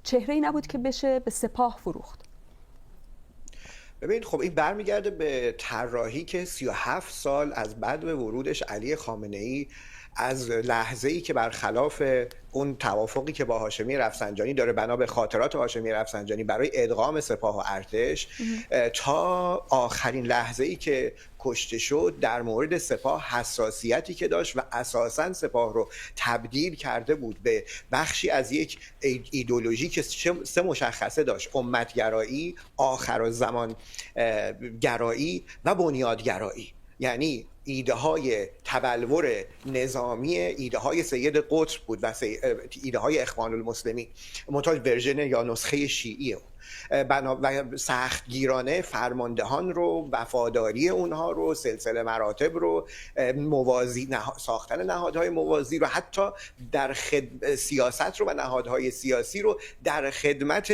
چهره‌ای نبود که بشه به سپاه فروخت؟ ببینید، خب این برمیگرده به طراحی که 37 سال از بعد ورودش علی خامنه‌ای، از لحظه‌ای که برخلاف اون توافقی که با هاشمی رفسنجانی داره بنا به خاطرات هاشمی رفسنجانی برای ادغام سپاه و ارتش، تا آخرین لحظه‌ای که کشته شد در مورد سپاه حساسیتی که داشت و اساساً سپاه رو تبدیل کرده بود به بخشی از یک ایدئولوژی که سه مشخصه داشت: امتگرایی، آخرالزمان گرایی و بنیادگرایی. یعنی ایده های تبلور نظامی ایده های سید قطب بود و ایده های اخوان المسلمین، منتها ورژن یا نسخه شیعی و سختگیرانه فرماندهان رو، وفاداری اونها رو، سلسله مراتب رو، ساختن نهادهای موازی رو، حتی در سیاست رو و نهادهای سیاسی رو در خدمت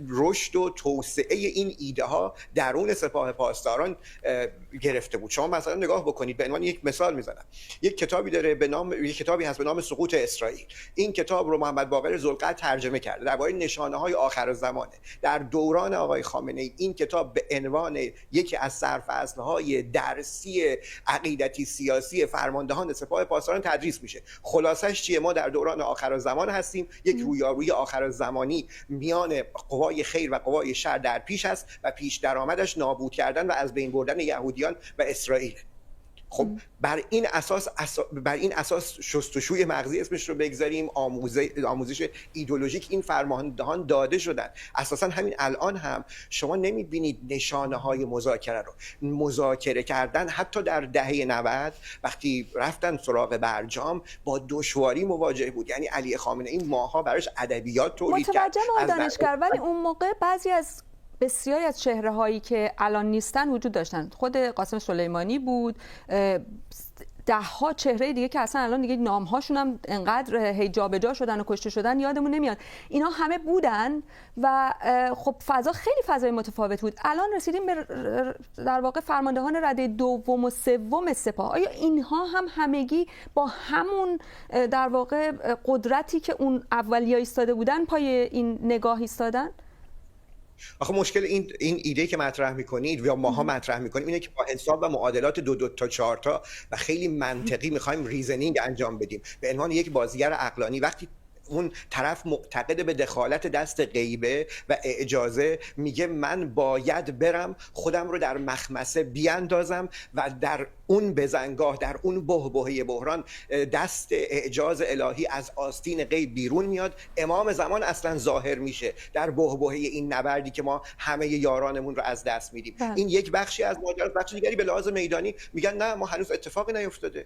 رشد و توسعه این ایده ها درون سپاه پاسداران گرفته بود. شما مثلا نگاه بکنید، به عنوان یک مثال میزنم، یک کتابی هست به نام سقوط اسرائیل. این کتاب رو محمد باقر ذوالقدر ترجمه کرده، درباره نشانه‌های آخرالزمانه. در دوران آقای خامنه‌ای این کتاب به عنوان یکی از سرفصل‌های درسی عقیدتی سیاسی فرماندهان سپاه پاسداران تدریس میشه. خلاصش چیه؟ ما در دوران آخرالزمان هستیم، یک رویارویی آخرالزمانی میان قوای خیر و قوای شر در پیش است و پیش درآمدش نابود کردن و از بین بردن یهودیان و اسرائیل. خب بر این اساس شستشوی مغزی اسمش رو بگذاریم، آموزش ایدئولوژیک این فرماندهان داده شدن. اساسا همین الان هم شما نمیبینید نشانه های مذاکره رو. مذاکره کردن حتی در دهه 90 وقتی رفتن سراغ برجام با دشواری مواجه بود. یعنی علی خامنه‌ای ماها براش ادبیات تولید کرد. متوجهم دانشگر، ولی اون موقع بعضی از بسیاری از چهره‌هایی که الان نیستن وجود داشتن. خود قاسم سلیمانی بود، ده‌ها چهره دیگه که اصلا الان دیگه نام‌هاشون هم انقدر هی جابجا شدن و کشته شدن یادمون نمیاد. اینا همه بودن و خب فضا خیلی فضای متفاوت بود. الان رسیدیم به در واقع فرماندهان رده دوم و سوم سپاه. آیا اینها هم همگی با همون در واقع قدرتی که اون اولیا ایستاده بودن پای این نگاه ایستادن؟ آخه مشکل این ایده که مطرح میکنید یا ماها مطرح میکنیم اینه که با حساب و معادلات 2 تا 4 تا و خیلی منطقی میخوایم ریزنینگ انجام بدیم. به عنوان یک بازیگر عقلانی، وقتی اون طرف معتقد به دخالت دست غیبه و اجازه، میگه من باید برم خودم رو در مخمسه بیاندازم و در اون بزنگاه، در اون بحبوحه بحران دست اعجاز الهی از آستین غیب بیرون میاد. امام زمان اصلا ظاهر میشه در بحبوحه این نبردی که ما همه یارانمون رو از دست میدیم. این یک بخشی از ماجرا. بخش دیگری به لحاظ میدانی میگن نه، ما هنوز اتفاقی نیفتاده.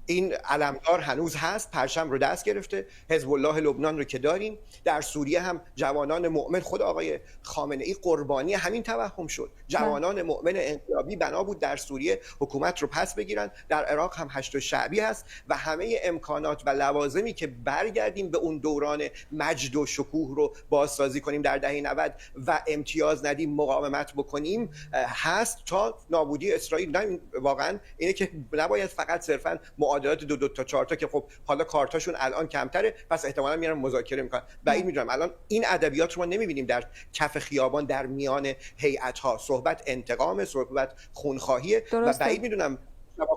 این علمدار هنوز هست، پرچم رو دست گرفته. حزب الله لبنان رو که داریم، در سوریه هم جوانان مؤمن، خود آقای خامنه‌ای قربانی همین توهم شد. جوانان مؤمن انقلابی بنا بود در سوریه حکومت رو پس بگیرن. در عراق هم هشت شعبی هست و همه امکانات و لوازمی که برگردیم به اون دوران مجد و شکوه رو بازسازی کنیم در دهه 90 و امتیاز ندیم، مقاومت بکنیم، هست تا نابودی اسرائیل. نه واقعا اینه که نباید فقط صرفا معادلات 2 تا 4 تا که خب حالا کارتاشون الان کمتره پس احتمالاً میرن مذاکره میکنن. بعید میدونم الان این ادبیات رو ما نمیبینیم در کف خیابان در میان هیئت‌ها. صحبت انتقام، صحبت خونخواهیه و بعید میدونم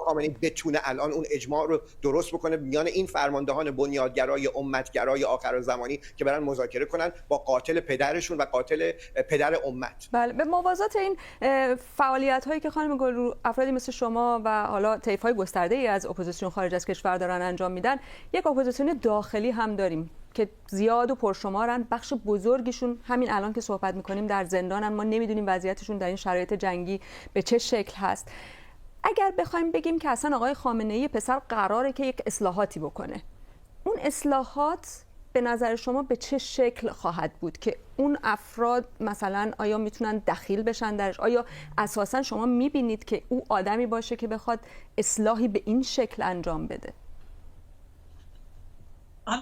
خامنه‌ای بتونه الان اون اجماع رو درست بکنه میان این فرماندهان بنیادگرای امتگرای آخرالزمانی که برن مذاکره کنن با قاتل پدرشون و قاتل پدر امت. بله، به موازات این فعالیت‌هایی که خانم گلرو افرادی مثل شما و حالا طیف‌های گسترده‌ای از اپوزیسیون خارج از کشور دارن انجام میدن، یک اپوزیسیون داخلی هم داریم که زیاد و پرشمارن. بخش بزرگشون همین الان که صحبت می‌کنیم در زندانن. ما نمی‌دونیم وضعیتشون در این شرایط جنگی به چه شکل هست. اگر بخوایم بگیم که اصلا آقای خامنه‌ای پسر قراره که یک اصلاحاتی بکنه، اون اصلاحات به نظر شما به چه شکل خواهد بود که اون افراد مثلا آیا میتونن دخیل بشن درش؟ آیا اساسا شما میبینید که او آدمی باشه که بخواد اصلاحی به این شکل انجام بده؟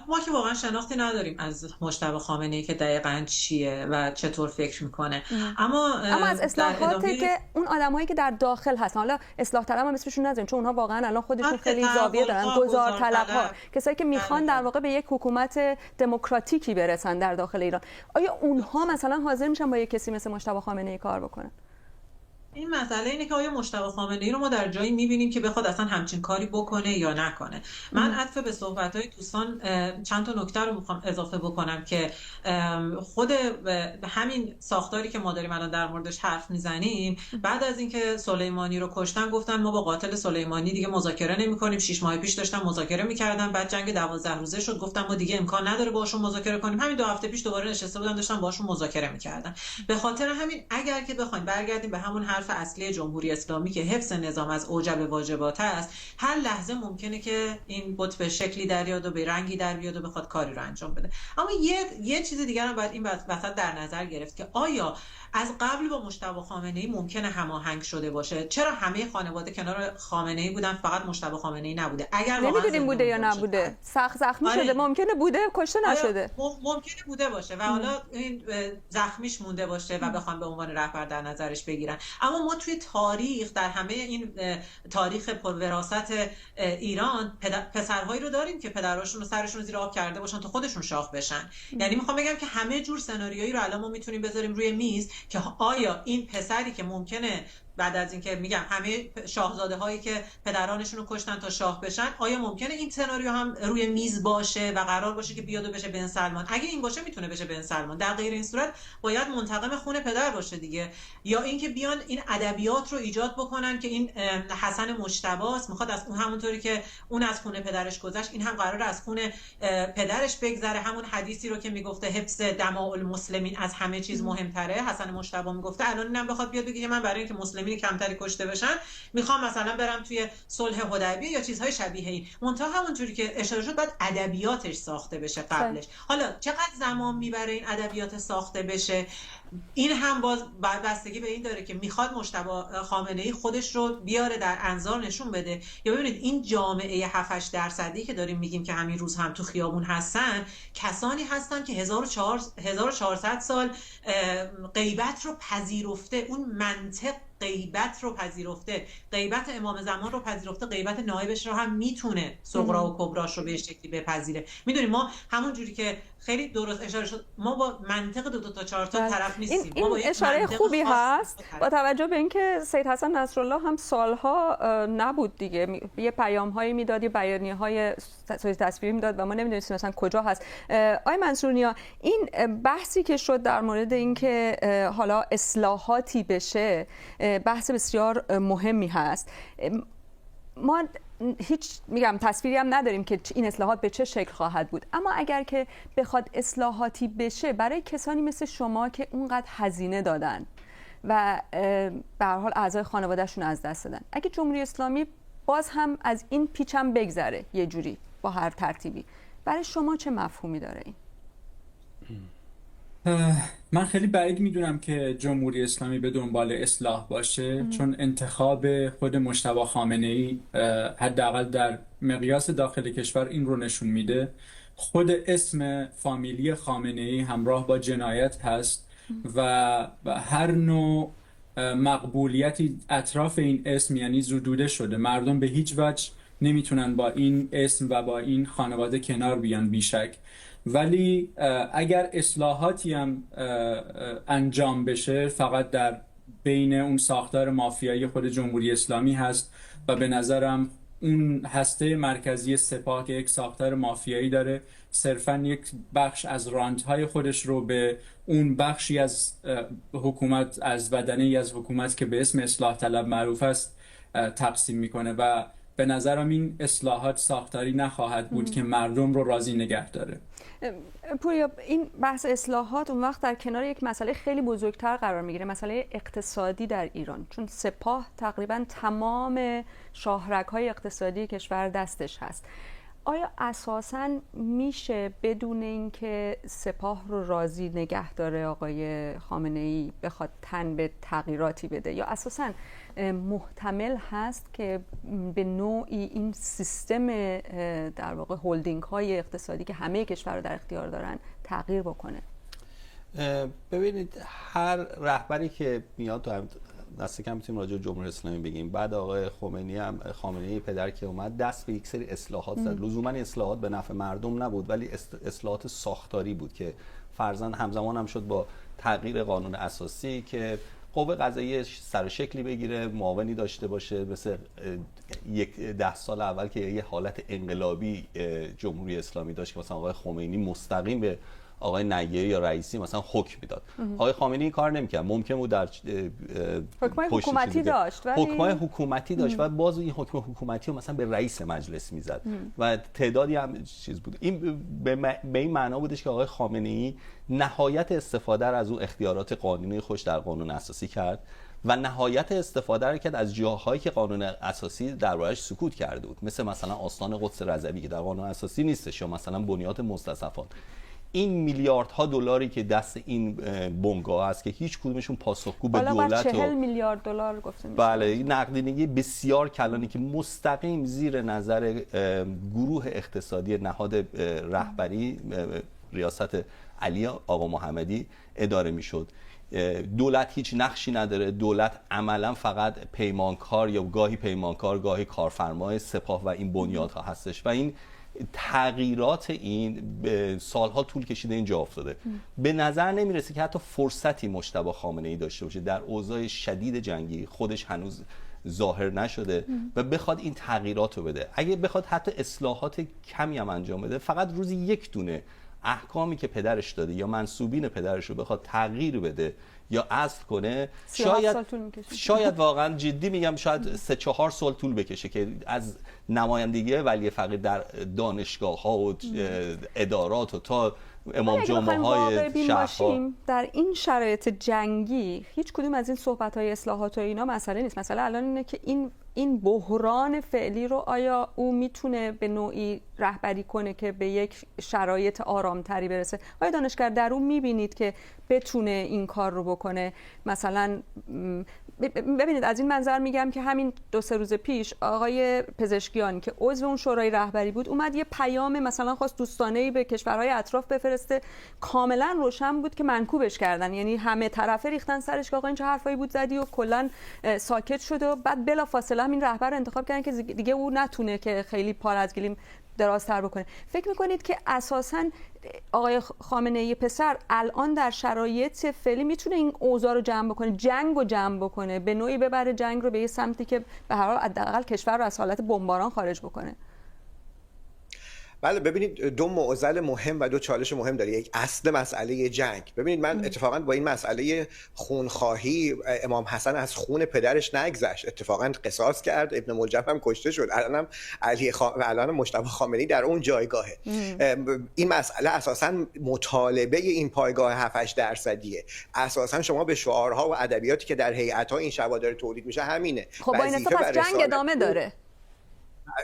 ما که واقعا شناختی نداریم از مجتبی خامنه‌ای که دقیقاً چیه و چطور فکر میکنه، اما از اصلاحاتی که اون آدمایی که در داخل هستن، حالا اصلاح طلب هم اسمشون نذاریم چون اونها واقعا الان خودشون خیلی زاویه دارن، گذار طلب‌ها، کسایی که میخوان در واقع به یک حکومت دموکراتیکی برسن در داخل ایران، آیا اونها مثلا حاضر میشن با یک کسی مثل مجتبی خامنه‌ای کار بکنن؟ این مسئله اینه که آیا مجتبی خامنه‌ای رو ما در جایی می‌بینیم که بخواد اصلا همچین کاری بکنه یا نکنه. من عطف به صحبت‌های دوستان چند تا نکته رو می‌خوام اضافه بکنم که خود همین ساختاری که ما داریم الان در موردش حرف میزنیم، بعد از اینکه سلیمانی رو کشتن گفتن ما با قاتل سلیمانی دیگه مذاکره نمی‌کنیم. 6 ماه پیش داشتن مذاکره می‌کردن، بعد جنگ 12 روزه شد، گفتن ما دیگه امکان نداره باهاشون مذاکره کنیم. همین 2 هفته پیش دوباره نشسته بودن داشتن باهاشون مذاکره می‌کردن. به خاطر همین اگر که بخوایم برگردیم به همون حرف اصلی جمهوری اسلامی که حفظ نظام از اوجب واجبات است، هر لحظه ممکنه که این بت به شکلی در بیاد و به رنگی در بیاد و بخواد کاری رو انجام بده. اما یه چیز دیگر هم باید این وسط در نظر گرفت که آیا از قبل با مجتبی خامنه‌ای ممکنه هماهنگ شده باشه؟ چرا همه خانواده کنار خامنه‌ای بودن، فقط مجتبی خامنه‌ای نبوده؟ اگر نمیدونیم بوده یا نبوده، سخت زخمی شده، ممکنه بوده، کشته نشده، ممکنه بوده باشه و حالا این زخمیش مونده باشه و بخوام به عنوان رهبر در نظرش بگیرن. اما ما توی تاریخ، در همه این تاریخ پروراست ایران، پسرهایی رو داریم که پدراشون رو سرشون رو زیر آب کرده باشن تا خودشون شاخ بشن. یعنی میخوام بگم که همه جور سناریویی رو الان ما میتونیم بذاریم روی میز که آیا این پسری که ممکنه بعد از اینکه میگم همه شاهزاده هایی که پدرانشون رو کشتن تا شاه بشن، آیا ممکنه این سناریو هم روی میز باشه و قرار باشه که بیاد و بشه بن سلمان؟ اگه این باشه میتونه بشه بن سلمان، در غیر این صورت باید منتقم خون پدر باشه دیگه. یا اینکه بیان این ادبیات رو ایجاد بکنن که این حسن مجتبی‌ست، میخواد از اون همونطوری که اون از خون پدرش گذشت این هم قراره از خون پدرش بگذره. همون حدیثی رو که میگفته حفظ دماء المسلمین از همه چیز مهمتره، حسن مجتبی میگفته، الان اینم بخواد بیاد بگه من برای اینکه مسلمین کمتری کشته بشن میخوام مثلا برم توی صلح حدیبیه یا چیزهای شبیه این. منتها همونجوری که اشاره شد باید ادبیاتش ساخته بشه قبلش. حالا چقدر زمان میبره این ادبیات ساخته بشه؟ این هم باز بستگی به این داره که میخواد مجتبی خامنه‌ای خودش رو بیاره در انظار نشون بده، یا ببینید این جامعه 7-8% که داریم میگیم که همین روز هم تو خیابون هستن، کسانی هستن که 1400 سال غیبت رو پذیرفته، اون منطق غیبت رو پذیرفته، غیبت امام زمان رو پذیرفته، غیبت نایبش رو هم میتونه صغرا و کبراش رو به شکلی بپذیره. میدونیم ما همون جوری که خیلی درست اشاره شد، ما با منطق 2 تا 4 تا طرف نیستیم. این اشاره خوبی هست با توجه به اینکه سید حسن نصرالله هم سالها نبود دیگه، یه پیام‌هایی میداد، یه بیانیه‌های تصویری میداد و ما نمیدونستیم مثلا کجا هست. آقای منصورنیا، این بحثی که شد در مورد اینکه حالا اصلاحاتی بشه بحث بسیار مهمی هست. ما هیچ تصویری هم نداریم که این اصلاحات به چه شکل خواهد بود، اما اگر که بخواد اصلاحاتی بشه برای کسانی مثل شما که اونقدر هزینه دادن و به هر حال اعضای خانوادهشون از دست دادن، اگه جمهوری اسلامی باز هم از این پیچم بگذره یه جوری با هر ترتیبی، برای شما چه مفهومی داره این؟ من خیلی بعید میدونم که جمهوری اسلامی به دنبال اصلاح باشه، چون انتخاب خود مجتبی خامنه‌ای حداقل در مقیاس داخل کشور این رو نشون میده. خود اسم فامیلی خامنه‌ای همراه با جنایت هست و هر نوع مقبولیتی اطراف این اسم یعنی زدوده شده. مردم به هیچ وجه نمیتونن با این اسم و با این خانواده کنار بیان بیشک. ولی اگر اصلاحاتی هم انجام بشه فقط در بین اون ساختار مافیایی خود جمهوری اسلامی هست و به نظرم اون هسته مرکزی سپاه که یک ساختار مافیایی داره صرفاً یک بخش از رانت‌های خودش رو به اون بخشی از حکومت، از بدنه‌ای از حکومت که به اسم اصلاح طلب معروف است تقسیم میکنه و به نظرم این اصلاحات ساختاری نخواهد بود که مردم رو راضی نگه داره. پوریا، این بحث اصلاحات اون وقت در کنار یک مسئله خیلی بزرگتر قرار میگیره، مسئله اقتصادی در ایران، چون سپاه تقریبا تمام شاهرگ‌های اقتصادی کشور دستش هست. آیا اساساً میشه بدون اینکه سپاه رو راضی نگه داره آقای خامنه‌ای بخواد تن به تغییراتی بده، یا اساساً محتمل هست که به نوعی این سیستم در واقع هولدینگ های اقتصادی که همه کشورها در اختیار دارن تغییر بکنه؟ ببینید، هر رهبری که میاد تو دست کم میتونیم راجع به جمهوری اسلامی بگیم، بعد آقای خامنه‌ای پدر که اومد دست به یک سری اصلاحات زد. لزوما اصلاحات به نفع مردم نبود، ولی اصلاحات ساختاری بود که فرضاً همزمان هم شد با تغییر قانون اساسی که قوه قضاییه سر شکلی بگیره، معاونی داشته باشه، مثل 10 سال اول که یه حالت انقلابی جمهوری اسلامی داشت که مثلا آقای خمینی مستقیم به آقای نیری یا رئیسی مثلا حکم میداد. آقای خامنه‌ای این کار نمی‌کرد. ممکن بود در حکمای حکومتی داشت، ولی حکمای حکومتی داشت و باز این حکم حکومتی رو مثلا به رئیس مجلس میزد و تعدادی هم چیز بود. این به این معنا بودش که آقای خامنه‌ای نهایت استفاده از اون اختیارات قانونی خوش در قانون اساسی کرد و نهایت استفاده را کرد از جاهایی که قانون اساسی دربارش سکوت کرده بود، مثلا آستان قدس رضوی که در قانون اساسی نیستش، یا مثلا بنیاد مستضعفان. این میلیاردها دلاری که دست این بنگاه است که هیچ کدومشون پاسخگو به دولت 40 میلیارد دلار گفته میشه. بله، نقدینگی بسیار کلانی که مستقیم زیر نظر گروه اقتصادی نهاد رهبری ریاست علی آقا محمدی اداره میشد. دولت هیچ نقشی نداره. دولت عملا فقط پیمانکار یا گاهی پیمانکار گاهی کارفرمای سپاه و این بنیادها هستش و این تغییرات این سالها طول کشیده اینجا افتاده. به نظر نمیرسه که حتی فرصتی مجتبی خامنه‌ای داشته باشه در اوضاع شدید جنگی، خودش هنوز ظاهر نشده و بخواد این تغییرات رو بده. اگه بخواد حتی اصلاحات کمی هم انجام بده، فقط روزی یک دونه احکامی که پدرش داده یا منسوبین پدرش رو بخواد تغییر بده یا اصل کنه، شاید واقعا جدی میگم شاید 3-4 سال طول بکشه که از نمایندگی ولی فقید در دانشگاه ها و ادارات و تا امام جمعه های شهرها. در این شرایط جنگی هیچ کدوم از این صحبت های اصلاحات و اینا مسئله نیست. مسئله الان اینه که این بحران فعلی رو آیا او میتونه به نوعی رهبری کنه که به یک شرایط آرامتری برسه؟ آیا دانشگر در اون میبینید که بتونه این کار رو بکنه؟ مثلا ببینید، از این منظر میگم که همین 2-3 روز پیش آقای پزشکیان که عضو اون شورای رهبری بود اومد یه پیام مثلا خواست دوستانه‌ای به کشورهای اطراف بفرسته، کاملا روشن بود که منکوبش کردن، یعنی همه طرفه ریختن سرش که آقا این چه حرفایی بود زدی و کلا ساکت شد و بعد بلافاصله همین رهبر رو انتخاب کردن که دیگه او نتونه که خیلی پار از گلیم درازتر بکنه. فکر میکنید که اساساً آقای خامنه‌ای پسر الان در شرایط فعلی میتونه این اوضاع رو جمع بکنه، جنگ رو جمع بکنه، به نوعی ببره جنگ رو به یه سمتی که به هر حال حداقل کشور رو از حالت بمباران خارج بکنه؟ بله، ببینید، 2 معضل مهم و 2 چالش مهم داره. یک اصل مسئله جنگ. ببینید، من اتفاقا با این مسئله خونخواهی امام حسن از خون پدرش نگذشت، اتفاقا قصاص کرد، ابن ملجم هم کشته شد، الان مجتبی خامنه‌ای در اون جایگاهه. این مسئله اساسا مطالبه این پایگاه 7-8%. اساسا شما به شعارها و ادبیاتی که در هیئت‌ها این شبا داره تولید میشه همینه. خب با این حساب پس جنگ ادامه داره.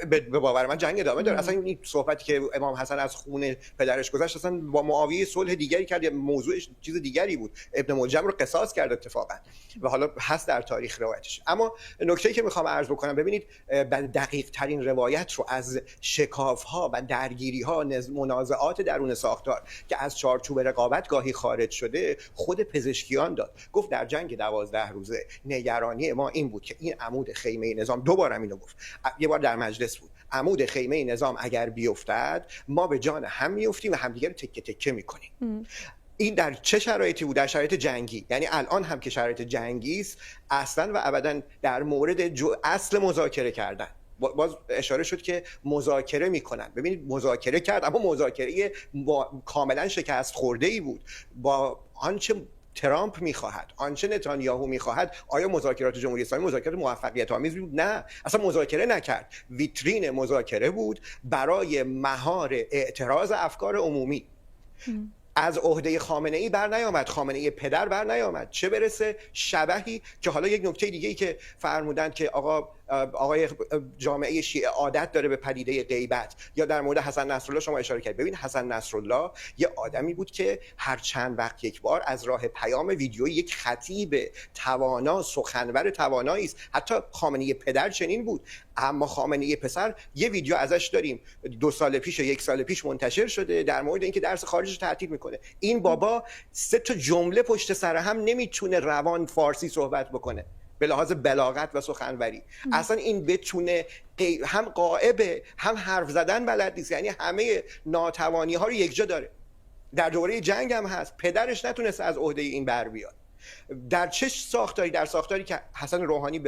به باور من جنگ ادامه داره. اصلا این صحبتی که امام حسن از خون پدرش گذشت اصلا با معاویه صلح دیگری کرد، موضوعش چیز دیگری بود. ابن ملجم رو قصاص کرد اتفاقا و حالا هست در تاریخ روایتش. اما نکته‌ای که میخوام عرض بکنم، ببینید، دقیق ترین روایت رو از شکاف‌ها و درگیری‌ها، منازعات درون ساختار که از چارچوب رقابت گاهی خارج شده، خود پزشکیان داد. گفت در جنگ 12 روزه نگرانی ما این بود که این عمود خیمه نظام، دوبارم اینو گفت، یه بار در مجلس بود، عمود خیمه نظام اگر بیفتد ما به جان هم میافتیم و همدیگه رو تکه تکه میکنیم. این در چه شرایطی بود؟ در شرایط جنگی. یعنی الان هم که شرایط جنگی است، اصلا و ابدا در مورد اصل مذاکره کردن باز اشاره شد که مذاکره میکنن. ببینید، مذاکره کرد اما مذاکره کاملا شکست خورده ای بود. با آنچه ترامپ میخواهد، آنچه نتانیاهو میخواهد، آیا مذاکرات جمهوری اسلامی مذاکرات موفقیت آمیز بود؟ نه، اصلا مذاکره نکرد. ویترین مذاکره بود برای مهار اعتراض افکار عمومی. از عهده خامنه‌ای بر نیامد، خامنه‌ای پدر بر نیامد، چه برسه شبحی که حالا یک نکته دیگه‌ای که فرمودند که آقا آقای جامعه شیعه عادت داره به پدیده غیبت، یا در مورد حسن نصرالله شما اشاره کردید. ببین حسن نصرالله یه آدمی بود که هر چند وقت یک بار از راه پیام ویدیویی یک خطیب توانا، سخنور توانایی است. حتی خامنه‌ای پدر چنین بود، اما خامنه‌ای پسر یه ویدیو ازش داریم 2 سال پیش یا 1 سال پیش منتشر شده در مورد اینکه درس خارجی تعطیل میکنه. این بابا 3 تا جمله پشت سر هم نمیتونه روان فارسی صحبت بکنه به لحاظ بلاغت و سخنوری. اصلا این بتونه هم غائبه هم حرف زدن بلد نیست، یعنی همه ناتوانی ها رو یک جا داره. در دوره جنگ هم هست، پدرش نتونست از عهده این بر بیاد. در چه ساختاری؟ در ساختاری که حسن روحانی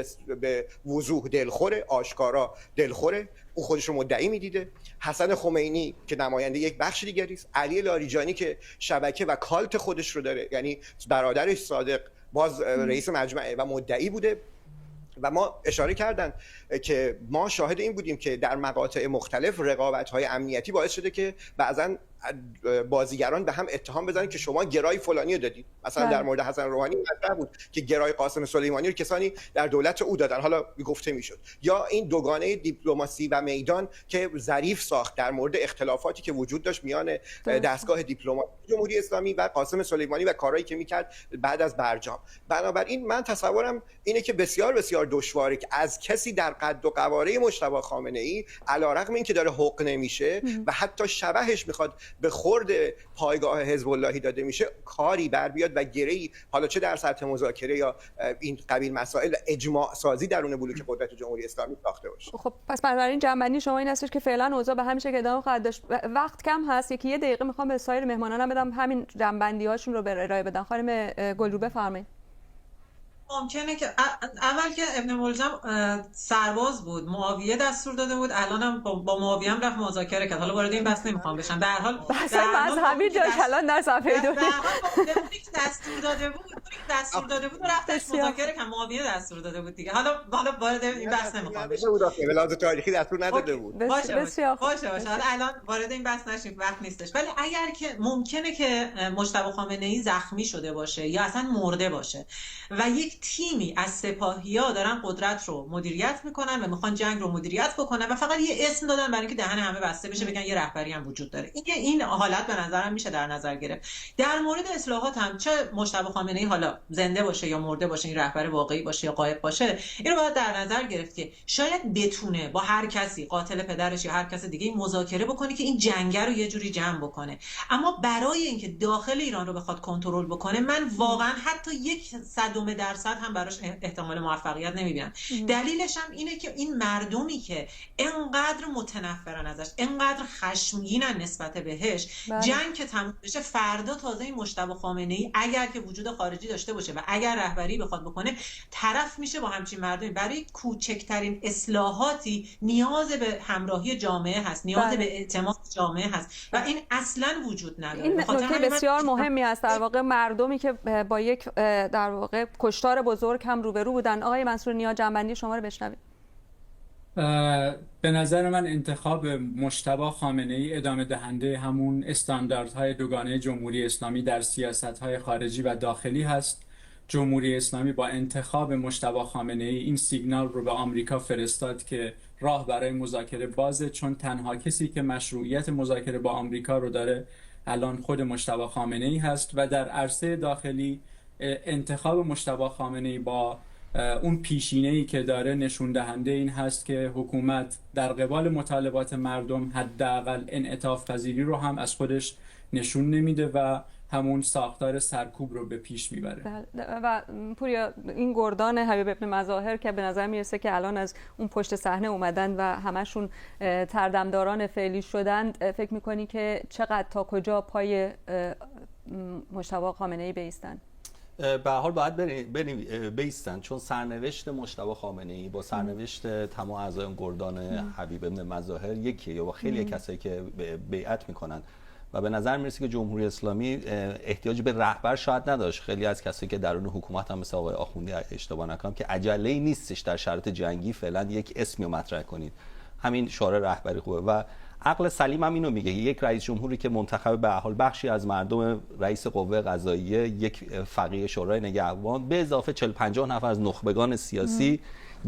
به وضوح دلخوره، آشکارا دلخوره، او خودش رو مدعی میدیده. حسن خمینی که نماینده یک بخش دیگری است، علی لاریجانی که شبکه و کالت خودش رو داره، یعنی برادرش صادق باز رئیس مجمعه و مدعی بوده. و ما اشاره کردن که ما شاهد این بودیم که در مقاطع مختلف رقابت‌های امنیتی باعث شده که بعضن بازیگران به هم اتهام بزنن که شما گرای فلانی رو دادید. مثلا در مورد حسن روحانی مطرح بود که گرای قاسم سلیمانی رو کسانی در دولت او دادن، حالا گفته میشد. یا این دوگانه دیپلماسی و میدان که ظریف ساخت در مورد اختلافاتی که وجود داشت میان دستگاه دیپلماسی جمهوری اسلامی و قاسم سلیمانی و کارهایی که میکرد بعد از برجام. بنابراین من تصورم اینه که بسیار بسیار دشواره که از کسی در قد و قواره مجتبی خامنه‌ای علیرغم اینکه داره حق نمیشه و حتی شبهش میخواد به خورد پایگاه حزب اللهی داده میشه کاری بر بیاد و گره‌ای، حالا چه در سطح مذاکره یا این قبیل مسائل، اجماع سازی درون بلوک قدرت جمهوری اسلامی ساخته باشه. خب پس بنابراین جنبندی شما این هستش که فعلا اوضاع به همین شکل ادامه خواهد داشت. وقت کم هست، یکی 1 دقیقه میخوام به سایر مهمانانم بدم همین جنبندی هاشون رو به ارائه بدن. خانم گلرو بفرمایید. ممکنه که اول که ابن ملجم سرباز بود، معاویه دستور داده بود، الانم با معاویه هم رفت مذاکره کرد. حالا وارد این بحث نمیخوام بشم. در حال از همین جا کلان در صفحه 2 دستور داده بود رفت مذاکره کرد. معاویه دستور داده بود دیگه. حالا وارد این بحث نمیخوام بشم. به لحاظ تاریخی دستور نداده بود. باشه. حالا الان وارد این بحث نشیم، وقت نیستش. ولی اگر که ممکنه که مجتبی خامنه‌ای زخمی شده باشه یا اصلا مرده باشه و یک تیمی از سپاهی‌ها دارن قدرت رو مدیریت میکنن و میخوان جنگ رو مدیریت بکنن و فقط یه اسم دادن برای اینکه دهن همه بسته بشه، بگن یه رهبری هم وجود داره. این حالت به نظرم میشه در نظر گرفت. در مورد اصلاحات هم چه مجتبی خامنه‌ای حالا زنده باشه یا مرده باشه، این رهبر واقعی باشه یا غایب باشه، این رو باید در نظر گرفت که شاید بتونه با هر کسی، قاتل پدرش یا هر کس دیگه، مذاکره بکنه که این جنگ رو یه جوری جمع بکنه. اما برای اینکه داخل ایران رو بخواد کنترل بکنه، من واقعا حتی 0.01% هم براش احتمال موفقیت نمیبینم. دلیلش هم اینه که این مردمی که انقدر متنفرن ازش، انقدر خشمگینن نسبت بهش، جنگ که تموم بشه فردا تازه این مجتبی خامنه‌ای اگر که وجود خارجی داشته باشه و اگر رهبری بخواد بکنه، طرف میشه با همچین مردمی. برای کوچکترین اصلاحاتی نیاز به همراهی جامعه هست، نیاز به اعتماد جامعه هست و این اصلا وجود نداره. این نکته بسیار مهمی است. در واقع مردمی که با یک در واقع کشتار بزرگ هم روبرو بودن. آقای منصور نیا، جنبندی شما رو بشنوید. به نظر من انتخاب مجتبی خامنه‌ای ادامه دهنده همون استانداردهای دوگانه جمهوری اسلامی در سیاست‌های خارجی و داخلی هست. جمهوری اسلامی با انتخاب مجتبی خامنه‌ای این سیگنال رو به آمریکا فرستاد که راه برای مذاکره بازه، چون تنها کسی که مشروعیت مذاکره با آمریکا رو داره الان خود مجتبی خامنه‌ای هست. و در عرصه داخلی انتخاب مجتبی خامنه‌ای با اون پیشینه‌ای که داره نشون دهنده این هست که حکومت در قبال مطالبات مردم حداقل انعطاف پذیری رو هم از خودش نشون نمیده و همون ساختار سرکوب رو به پیش میبره. و پوریا، این گردان حبیب ابن مظاهر که به نظر میرسه که الان از اون پشت صحنه اومدن و همشون تردمداران فعلی شدند، فکر میکنی که چقدر تا کجا پای مجتبی خامنه‌ای بایستن؟ به هر حال باید بیستن، چون سرنوشت مجتبی خامنه‌ای با سرنوشت تمام اعضای گردان حبیب ابن مظاهر یکیه یا با خیلی کسایی که بیعت میکنن و به نظر میرسه که جمهوری اسلامی احتیاج به رهبر شاید نداشت. خیلی از کسایی که درون حکومت هم مثل آقای آخوندی اشتباه نکنم که عجله‌ای نیستش در شرایط جنگی فعلا یک اسمی رو مطرح کنید، همین شورای رهبری خوبه و عقل سلیم هم اینو میگه. یک رئیس جمهوری که منتخب به حال بخشی از مردم، رئیس قوه قضاییه، یک فقیه شورای نگهبان به اضافه 40-50 نفر از نخبگان سیاسی،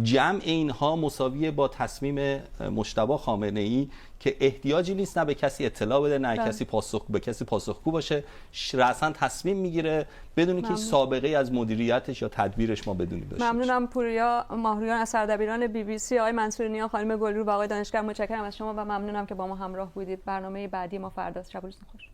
جمع اینها مساویه با تصمیم مجتبی خامنه‌ای که احتیاجی نیست نه به کسی اطلاع بده نه کسی به کسی پاسخگو باشه، رأساً تصمیم میگیره بدون که سابقه از مدیریتش یا تدبیرش ما بدونیم داشته. ممنونم پوریا ماهرویان از سردبیران BBC، آقای منصور نیا، خانم گلرو و آقای دانشگر، متشکرم از شما و ممنونم که با ما همراه بودید. برنامه بعدی ما فرداست. شب و روزتون خوش.